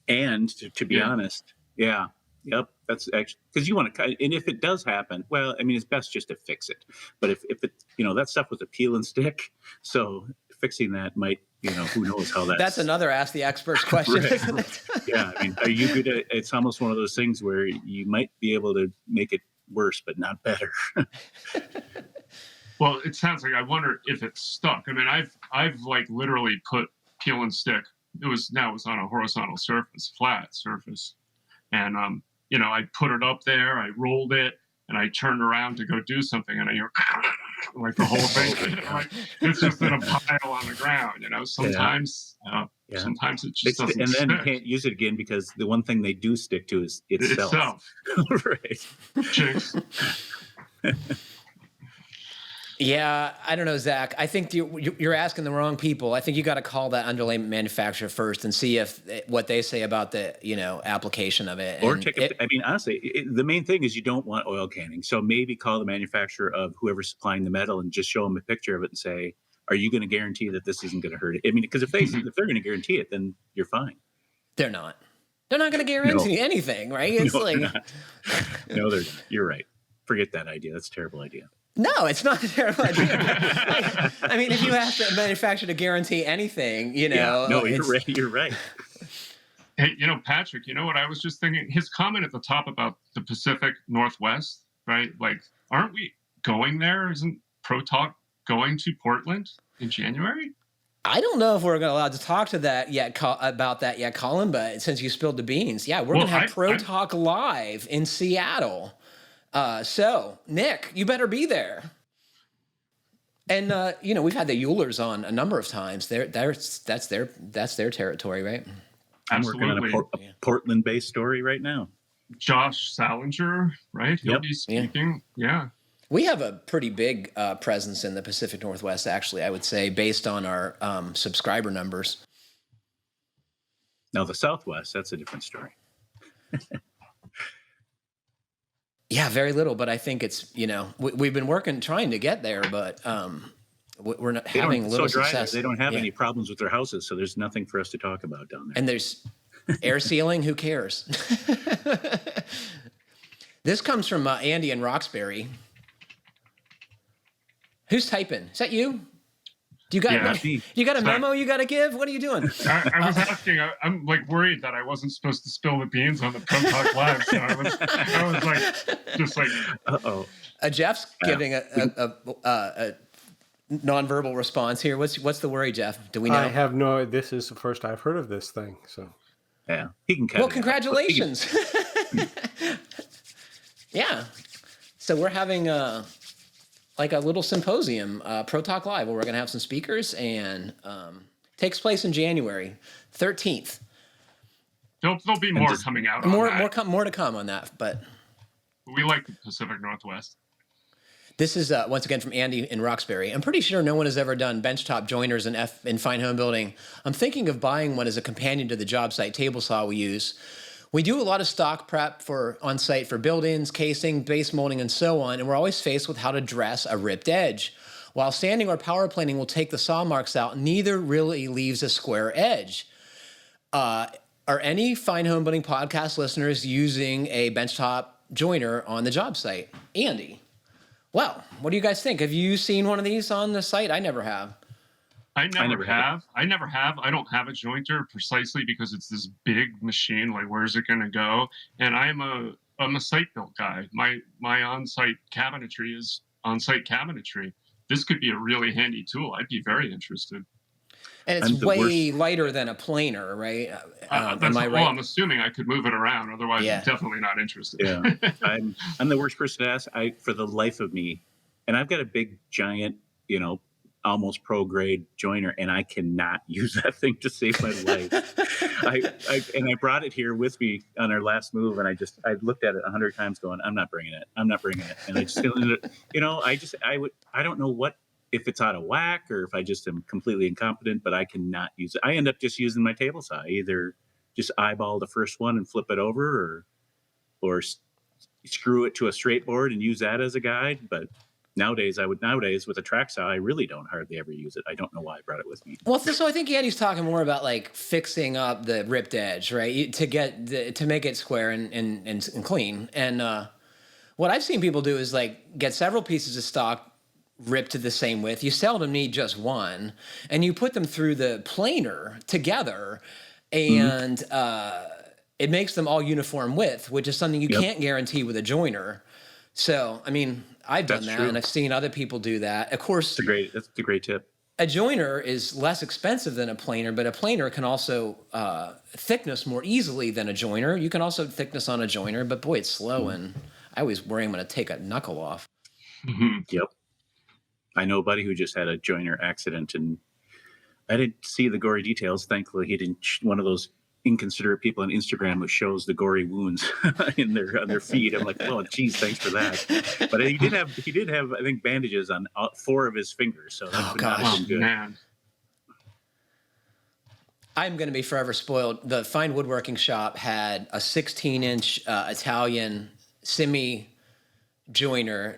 And to be honest, yeah. Yep, that's actually because you want to, and if it does happen, well, it's best just to fix it. But if it, that stuff was a peel and stick, so fixing that might, who knows how that's another Ask the Experts question, right. Isn't it? Yeah, are you good at? It's almost one of those things where you might be able to make it worse, but not better. Well, it sounds like I wonder if it's stuck. I've like literally put peel and stick. It was on a horizontal surface, flat surface. And I put it up there, I rolled it, and I turned around to go do something, and I hear like the whole thing. Like it's just in a pile on the ground. Sometimes sometimes it just doesn't and then you stick. can't use it again because the one thing they do stick to is itself. Right. Jinx. Yeah, I don't know, Zach. I think you're asking the wrong people. I think you got to call that underlayment manufacturer first and see what they say about the application of it. Or I mean, honestly, the main thing is you don't want oil canning. So maybe call the manufacturer of whoever's supplying the metal and just show them a picture of it and say, "Are you going to guarantee that this isn't going to hurt it?" I mean, because if they're going to guarantee it, then you're fine. They're not. They're not going to guarantee anything, right? It's no, they're not. You're right. Forget that idea. That's a terrible idea. No, it's not a terrible idea. I mean, if you ask the manufacturer to guarantee anything, no, you're right. Hey, Patrick, what I was just thinking? His comment at the top about the Pacific Northwest, right? Like, aren't we going there? Isn't Pro Talk going to Portland in January? I don't know if we're allowed to talk to that yet about that yet, Colin. But since you spilled the beans, we're going to have Pro Talk live in Seattle. So Nick, you better be there. And we've had the Eulers on a number of times. That's their territory, right? I'm working on a Portland-based story right now. Josh Salinger, right? He'll be speaking. Yeah. We have a pretty big presence in the Pacific Northwest, actually, I would say, based on our subscriber numbers. Now, the Southwest, that's a different story. Yeah, very little, but I think it's, we've been trying to get there, but we're not having little success. They don't have any problems with their houses, so there's nothing for us to talk about down there. And there's air sealing, who cares? This comes from Andy in Roxbury. Who's typing? Is that you? You got a memo you got to give? What are you doing? I was asking. I'm like worried that I wasn't supposed to spill the beans on the Pro Talk Live. So I was like, just like, uh-oh. Jeff's giving a nonverbal response here. What's the worry, Jeff? Do we know? I have no. This is the first I've heard of this thing. So yeah, he can. Well, congratulations. Yeah. So we're having like a little symposium, Pro Talk Live, where we're going to have some speakers, and takes place in January 13th. There'll be more coming out. More to come on that, but we like the Pacific Northwest. This is once again from Andy in Roxbury. I'm pretty sure no one has ever done benchtop joiners in Fine Homebuilding. I'm thinking of buying one as a companion to the job site table saw we use. We do a lot of stock prep on site for build-ins, casing, base molding, and so on, and we're always faced with how to dress a ripped edge. While sanding or power planing will take the saw marks out, neither really leaves a square edge. Are any Fine Homebuilding podcast listeners using a benchtop joiner on the job site? Andy. Well, what do you guys think? Have you seen one of these on the site? I never have. I never have. I don't have a jointer precisely because it's this big machine. Like, where's it going to go? And I'm a site built guy. My on-site cabinetry is on-site cabinetry. This could be a really handy tool. I'd be very interested. And it's way lighter than a planer, right? Am I right? Well, I'm assuming I could move it around. Otherwise, I'm definitely not interested. Yeah, I'm the worst person to ask. For the life of me, and I've got a big, giant, almost pro grade joiner, and I cannot use that thing to save my life. I brought it here with me on our last move, and I looked at it 100 times, going, I'm not bringing it, and I just I don't know what, if it's out of whack or if I just am completely incompetent, but I cannot use it. I end up just using my table saw, either just eyeball the first one and flip it over, or screw it to a straight board and use that as a guide. But Nowadays, with a track saw, I really don't hardly ever use it. I don't know why I brought it with me. Well, so I think Andy's talking more about like fixing up the ripped edge, right? To make it square and clean. And what I've seen people do is like get several pieces of stock ripped to the same width. You seldom need just one, and you put them through the planer together, and it makes them all uniform width, which is something you can't guarantee with a joiner. So, I mean, I've done that, and I've seen other people do that. Of course, that's a great tip. a joiner is less expensive than a planer, but a planer can also thickness more easily than a joiner. You can also thickness on a joiner, but boy, it's slow, and I always worry I'm going to take a knuckle off. Yep. I know a buddy who just had a joiner accident, and I didn't see the gory details. Thankfully, he didn't. One of those inconsiderate people on Instagram who shows the gory wounds on their feet. I'm like, oh, geez, thanks for that. But he did have, I think, bandages on 4 of his fingers. So that would not have been good. Man. I'm going to be forever spoiled. The Fine Woodworking Shop had a 16-inch Italian semi-joiner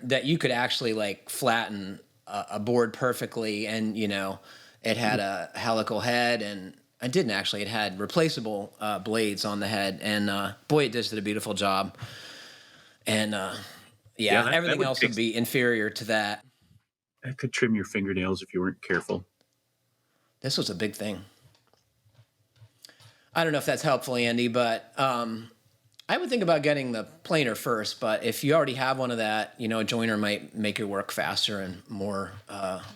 that you could actually like flatten a board perfectly, and it had a helical head, and it didn't actually. It had replaceable blades on the head, and boy, it just did a beautiful job. And everything else would be inferior to that. That could trim your fingernails if you weren't careful. This was a big thing. I don't know if that's helpful, Andy, but I would think about getting the planer first. But if you already have one of that, a joiner might make your work faster and more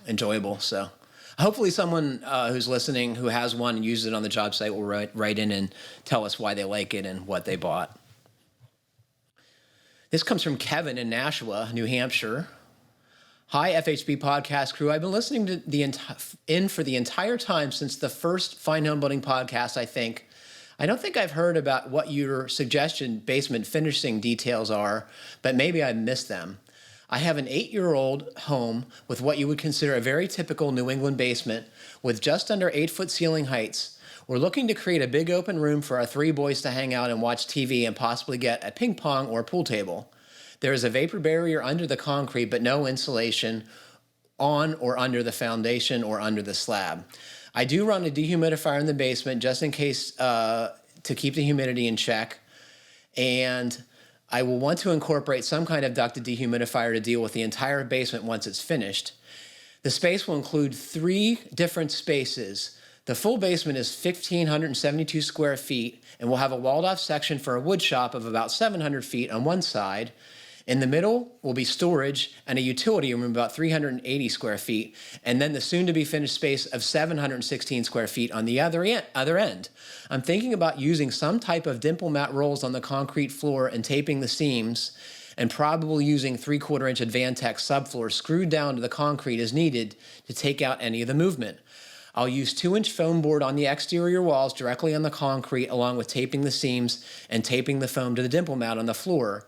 enjoyable. So hopefully someone who's listening who has one and uses it on the job site will write in and tell us why they like it and what they bought. This comes from Keven in Nashua, New Hampshire. Hi, FHB podcast crew. I've been listening to for the entire time since the first Fine Homebuilding podcast, I think. I don't think I've heard about what your suggestion basement finishing details are, but maybe I missed them. I have an 8-year-old home with what you would consider a very typical New England basement with just under 8-foot ceiling heights. We're looking to create a big open room for our 3 boys to hang out and watch TV and possibly get a ping pong or pool table. There is a vapor barrier under the concrete, but no insulation on or under the foundation or under the slab. I do run a dehumidifier in the basement just in case to keep the humidity in check. And I will want to incorporate some kind of ducted dehumidifier to deal with the entire basement once it's finished. The space will include 3 different spaces. The full basement is 1,572 square feet and will have a walled off section for a wood shop of about 700 feet on one side. In the middle will be storage and a utility room of about 380 square feet, and then the soon-to-be finished space of 716 square feet on the other end. I'm thinking about using some type of dimple mat rolls on the concrete floor and taping the seams, and probably using 3/4-inch Advantech subfloor screwed down to the concrete as needed to take out any of the movement. I'll use 2-inch foam board on the exterior walls directly on the concrete, along with taping the seams and taping the foam to the dimple mat on the floor.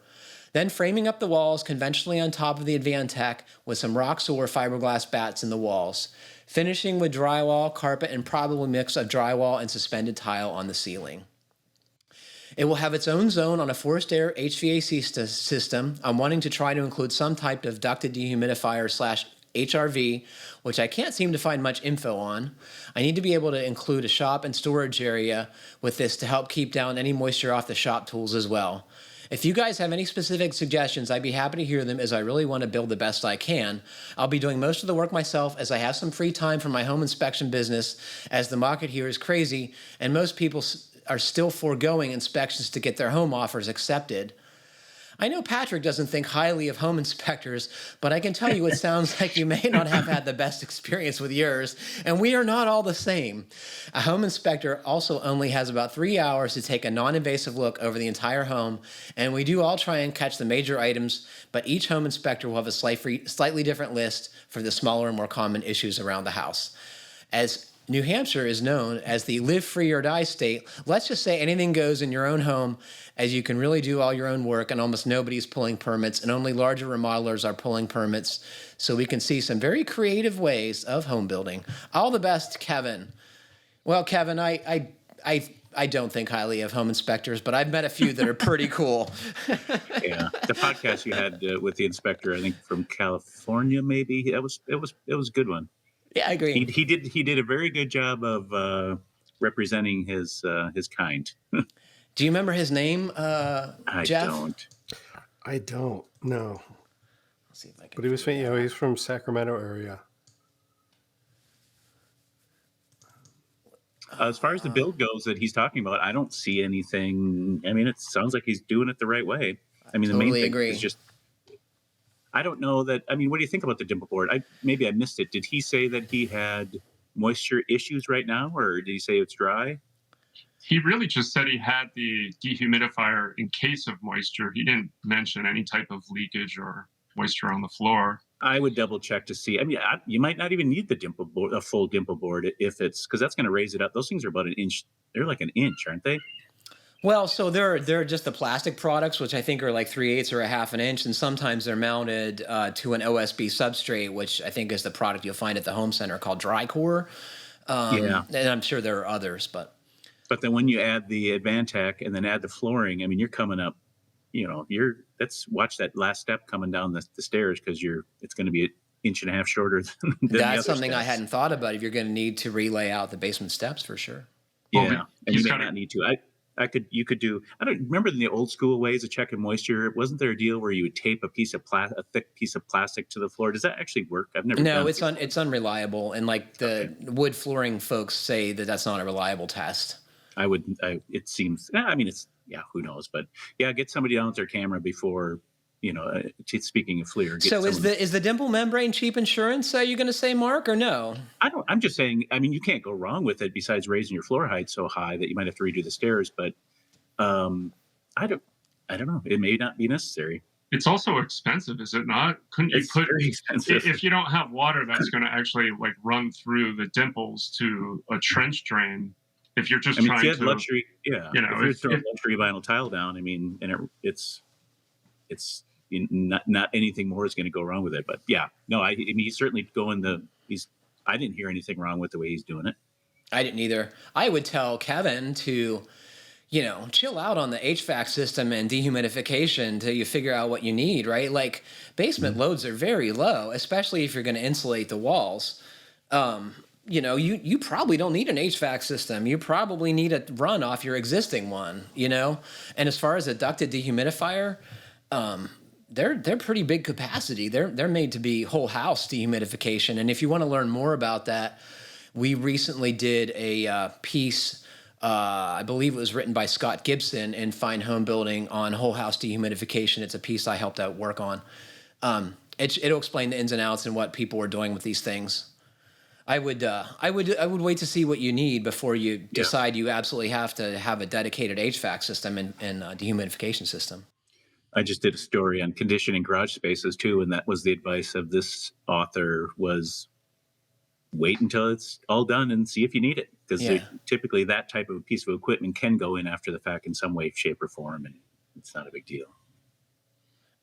Then framing up the walls conventionally on top of the Advantech with some Roxul or fiberglass bats in the walls. Finishing with drywall, carpet, and probably a mix of drywall and suspended tile on the ceiling. It will have its own zone on a forced air HVAC system. I'm wanting to try to include some type of ducted dehumidifier / HRV, which I can't seem to find much info on. I need to be able to include a shop and storage area with this to help keep down any moisture off the shop tools as well. If you guys have any specific suggestions, I'd be happy to hear them, as I really want to build the best I can. I'll be doing most of the work myself as I have some free time from my home inspection business, as the market here is crazy and most people are still foregoing inspections to get their home offers accepted. I know Patrick doesn't think highly of home inspectors, but I can tell you it sounds like you may not have had the best experience with yours, and we are not all the same. A home inspector also only has about 3 hours to take a non-invasive look over the entire home, and we do all try and catch the major items, but each home inspector will have a slightly different list for the smaller and more common issues around the house. As New Hampshire is known as the live free or die state, let's just say anything goes in your own home, as you can really do all your own work and almost nobody's pulling permits, and only larger remodelers are pulling permits. So we can see some very creative ways of home building. All the best, Keven. Well, Keven, I don't think highly of home inspectors, but I've met a few that are pretty cool. Yeah, the podcast you had with the inspector, I think from California, maybe it was a good one. Yeah, I agree. He did a very good job of representing his kind. Do you remember his name, Jeff? I don't. No. Let's see if I can. But he was, he's from Sacramento area. As far as the build goes that he's talking about, I don't see anything. I mean, it sounds like he's doing it the right way. I mean, the main thing is just I don't know that. I mean, what do you think about the dimple board? Maybe I missed it. Did he say that he had moisture issues right now, or did he say it's dry? He really just said he had the dehumidifier in case of moisture. He didn't mention any type of leakage or moisture on the floor. I would double check to see. I mean, you might not even need the dimple board, a full dimple board, if it's because that's going to raise it up. Those things are about an inch. They're like an inch, aren't they? Well, so they're just the plastic products, which I think are like 3/8 or a half an inch, and sometimes they're mounted to an OSB substrate, which I think is the product you'll find at the home center called Dry Core. Yeah. And I'm sure there are others, but then when you add the Advantech and then add the flooring, I mean, you're coming up. Watch that last step coming down the stairs because it's going to be an inch and a half shorter than that's something steps. I hadn't thought about. If you're going to need to relay out the basement steps for sure. Yeah, Well, and you may not need to. You could do. I don't remember in the old school ways of checking moisture. Wasn't there a deal where you would tape a thick piece of plastic to the floor? Does that actually work? I've never. No, done it's unreliable, and like the wood flooring folks say that's not a reliable test. It seems. I mean, who knows? But yeah, get somebody down with their camera before. Speaking of FLIR. So is the dimple membrane cheap insurance? Are you going to say, Mark, or no? I'm just saying. I mean, you can't go wrong with it. Besides raising your floor height so high that you might have to redo the stairs. But I don't know. It may not be necessary. It's also expensive, is it not? Couldn't you put very expensive. If you don't have water that's going to actually like run through the dimples to a trench drain? If you're just trying if you had to luxury, yeah. You know, if you're throwing luxury vinyl tile down, I mean, and it's not anything more is going to go wrong with it. But yeah, no, I mean, he's certainly going I didn't hear anything wrong with the way he's doing it. I didn't either. I would tell Keven to, chill out on the HVAC system and dehumidification until you figure out what you need, right? Like basement loads are very low, especially if you're going to insulate the walls. You probably don't need an HVAC system. You probably need a run off your existing one, And as far as a ducted dehumidifier, they're pretty big capacity. They're made to be whole house dehumidification. And if you want to learn more about that, we recently did a piece, I believe it was written by Scott Gibson in Fine Homebuilding on whole house dehumidification. It's a piece I helped out work on. It'll explain the ins and outs and what people are doing with these things. I would wait to see what you need before you decide you absolutely have to have a dedicated HVAC system and dehumidification system. I just did a story on conditioning garage spaces too, and that was the advice of this author was wait until it's all done and see if you need it. Because typically that type of piece of equipment can go in after the fact in some way, shape, or form, and it's not a big deal.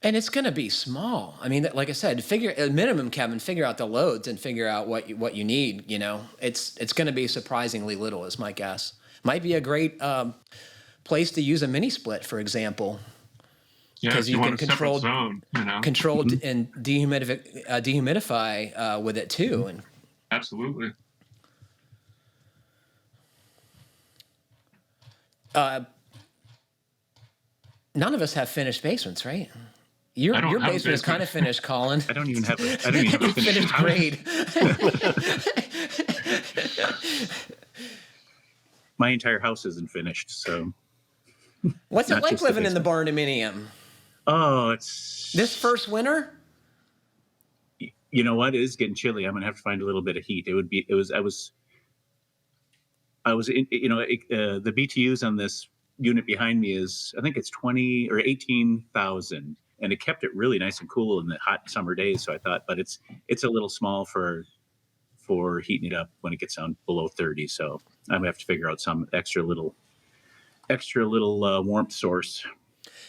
And it's going to be small. I mean, like I said, at minimum, Keven, figure out the loads and figure out what you need. It's going to be surprisingly little, is my guess. Might be a great place to use a mini split, for example. Yeah, because you can want a control zone, control and dehumidify with it too. And absolutely. None of us have finished basements, right? Your basement is kind of finished, Colin. I don't even have a finished grade. My entire house isn't finished, so. What's it like living in the barndominium? Oh, it's this first winter. You know what? It is getting chilly. I'm gonna have to find a little bit of heat. I was in, the BTUs on this unit behind me is, I think it's 20 or 18,000, and it kept it really nice and cool in the hot summer days. So I thought, but it's a little small for heating it up when it gets down below 30. So I'm gonna have to figure out some extra little warmth source.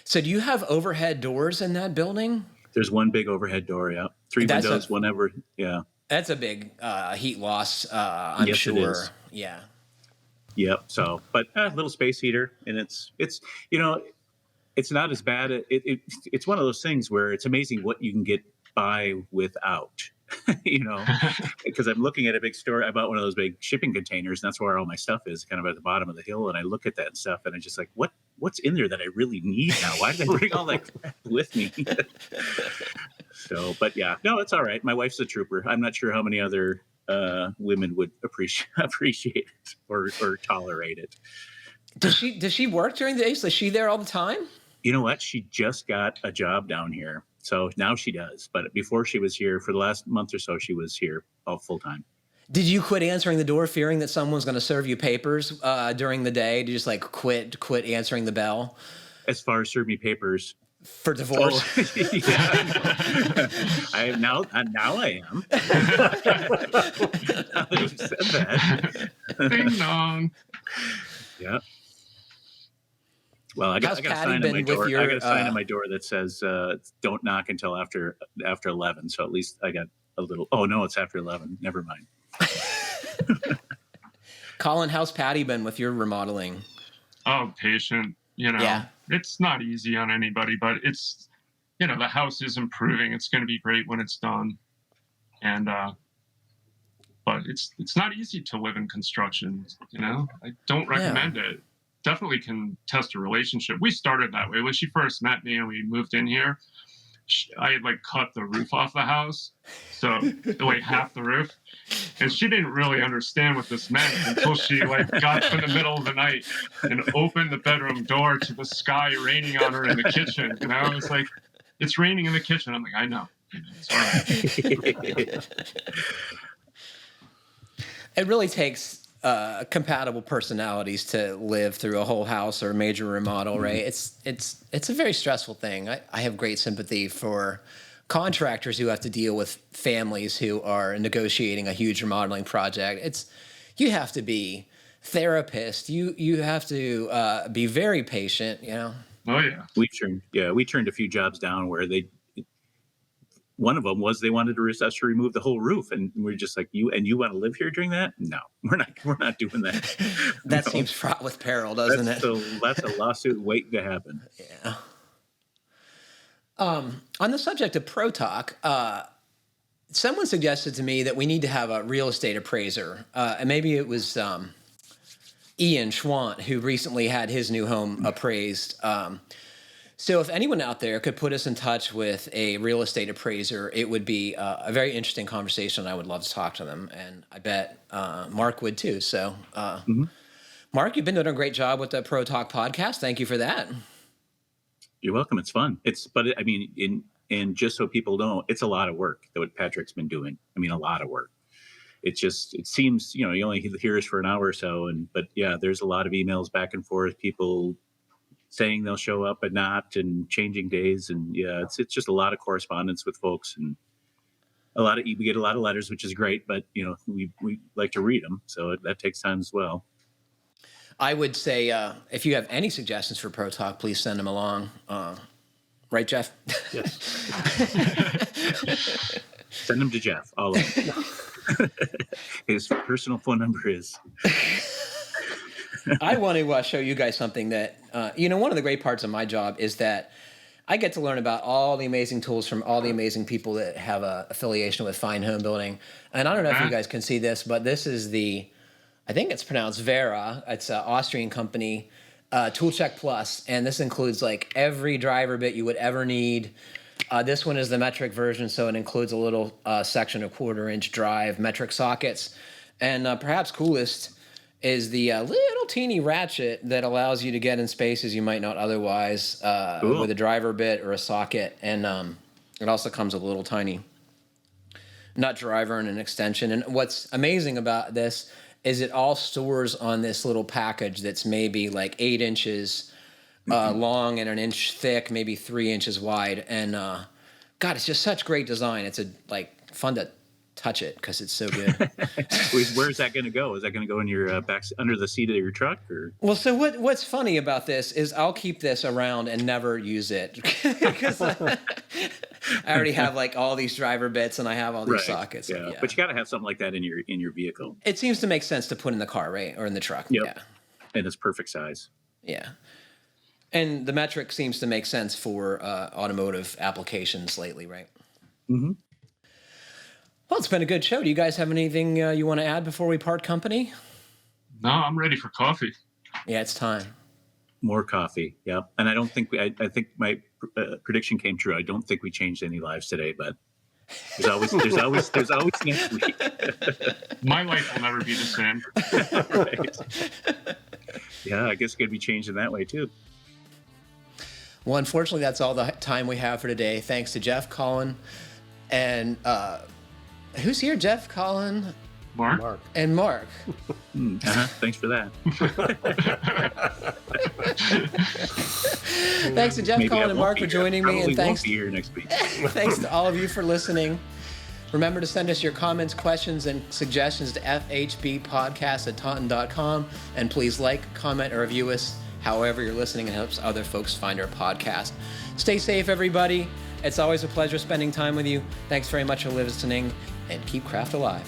So do you have overhead doors in that building? There's one big overhead door, yeah. 3 windows, whenever, yeah. That's a big heat loss, I'm sure. It is. Yeah. Yep. So, but a little space heater, and it's it's not as bad. It's one of those things where it's amazing what you can get by without. Because I'm looking at a big store. I bought one of those big shipping containers, and that's where all my stuff is, kind of at the bottom of the hill. And I look at that stuff, and I'm just like, what's in there that I really need now? Why did I bring all that crap with me? So, but yeah, no, it's all right. My wife's a trooper. I'm not sure how many other women would appreciate it or tolerate it. Does she work during the day? Is she there all the time? You know what? She just got a job down here. So now she does. But before she was here, for the last month or so, she was here all full time. Did you quit answering the door fearing that someone's going to serve you papers during the day? Did you just like quit answering the bell? As far as serve me papers. For divorce? Yeah. I am now I am. Now that you've said that. Ding dong. Yeah. Well, I got a sign on my door. I got a sign on my door that says "Don't knock until after 11." So at least I got a little. Oh no, it's after 11. Never mind. Colin, how's Patty been with your remodeling? Oh, patient. Yeah. It's not easy on anybody, but it's, the house is improving. It's going to be great when it's done. And, but it's not easy to live in construction. I don't recommend it. Definitely can test a relationship. We started that way. When she first met me and we moved in here, I had like cut the roof off the house. So like half the roof. And she didn't really understand what this meant until she like got up in the middle of the night and opened the bedroom door to the sky raining on her in the kitchen. It's like, it's raining in the kitchen. I'm like, I know. It's all right. It really takes compatible personalities to live through a whole house or a major remodel, right? It's a very stressful thing. I have great sympathy for contractors who have to deal with families who are negotiating a huge remodeling project. You have to be therapist. You have to be very patient. Oh yeah. We turned a few jobs down where one of them was they wanted us to remove the whole roof, and we're just like, you want to live here during that? No, we're not doing that. That seems fraught with peril, doesn't it? So that's a lawsuit waiting to happen. Yeah. On the subject of Pro Talk, someone suggested to me that we need to have a real estate appraiser, and maybe it was Ian Schwant who recently had his new home appraised. So if anyone out there could put us in touch with a real estate appraiser, it would be a very interesting conversation. I would love to talk to them, and I bet Mark would too. So, Mark, you've been doing a great job with the Pro Talk podcast. Thank you for that. You're welcome. It's fun. And just so people know, it's a lot of work that what Patrick's been doing. A lot of work. It seems, you only hear us for an hour or so. But yeah, there's a lot of emails back and forth, people saying they'll show up but not, and changing days. And yeah, it's just a lot of correspondence with folks, and we get a lot of letters, which is great, but we like to read them. So that takes time as well. I would say if you have any suggestions for Pro Talk, please send them along. Right, Jeff? Yes. Send them to Jeff, all of them. His personal phone number is... I want to show you guys something that, one of the great parts of my job is that I get to learn about all the amazing tools from all the amazing people that have an affiliation with Fine Homebuilding. And I don't know if you guys can see this, but this is I think it's pronounced Vera. It's an Austrian company, ToolCheck Plus, and this includes like every driver bit you would ever need. This one is the metric version, so it includes a little section of 1/4-inch drive metric sockets. And perhaps coolest is the little teeny ratchet that allows you to get in spaces you might not otherwise with a driver bit or a socket. And it also comes with a little tiny nut driver and an extension. And what's amazing about this is it all stores on this little package that's maybe like 8 inches long and 1 inch thick, maybe 3 inches wide. And God, it's just such great design. It's fun to touch it because it's so good. Where's that going to go? Is that going to go in your back under the seat of your truck? Or? Well, so what's funny about this is I'll keep this around and never use it because I already have like all these driver bits and I have all these sockets. Yeah. But you got to have something like that in your vehicle. It seems to make sense to put in the car, right, or in the truck. Yep. Yeah, and it's perfect size. Yeah. And the metric seems to make sense for automotive applications lately, right? Mm-hmm. Well, it's been a good show. Do you guys have anything you want to add before we part company? No, I'm ready for coffee. Yeah, it's time. More coffee. Yeah. And I don't think I think my prediction came true. I don't think we changed any lives today, but there's always next week. My life will never be the same. Right. Yeah, I guess it could be changed in that way too. Well, unfortunately, that's all the time we have for today. Thanks to Jeff, Colin, and who's here? Jeff, Colin, Mark? and Mark. Thanks for that. Thanks to Jeff, Maybe Colin, I and won't Mark be for here. joining me, Probably and thanks won't be here next week. thanks to all of you for listening. Remember to send us your comments, questions, and suggestions to fhbpodcast@taunton.com, and please like, comment, or review us however you're listening. It helps other folks find our podcast. Stay safe, everybody. It's always a pleasure spending time with you. Thanks very much for listening, and keep craft alive.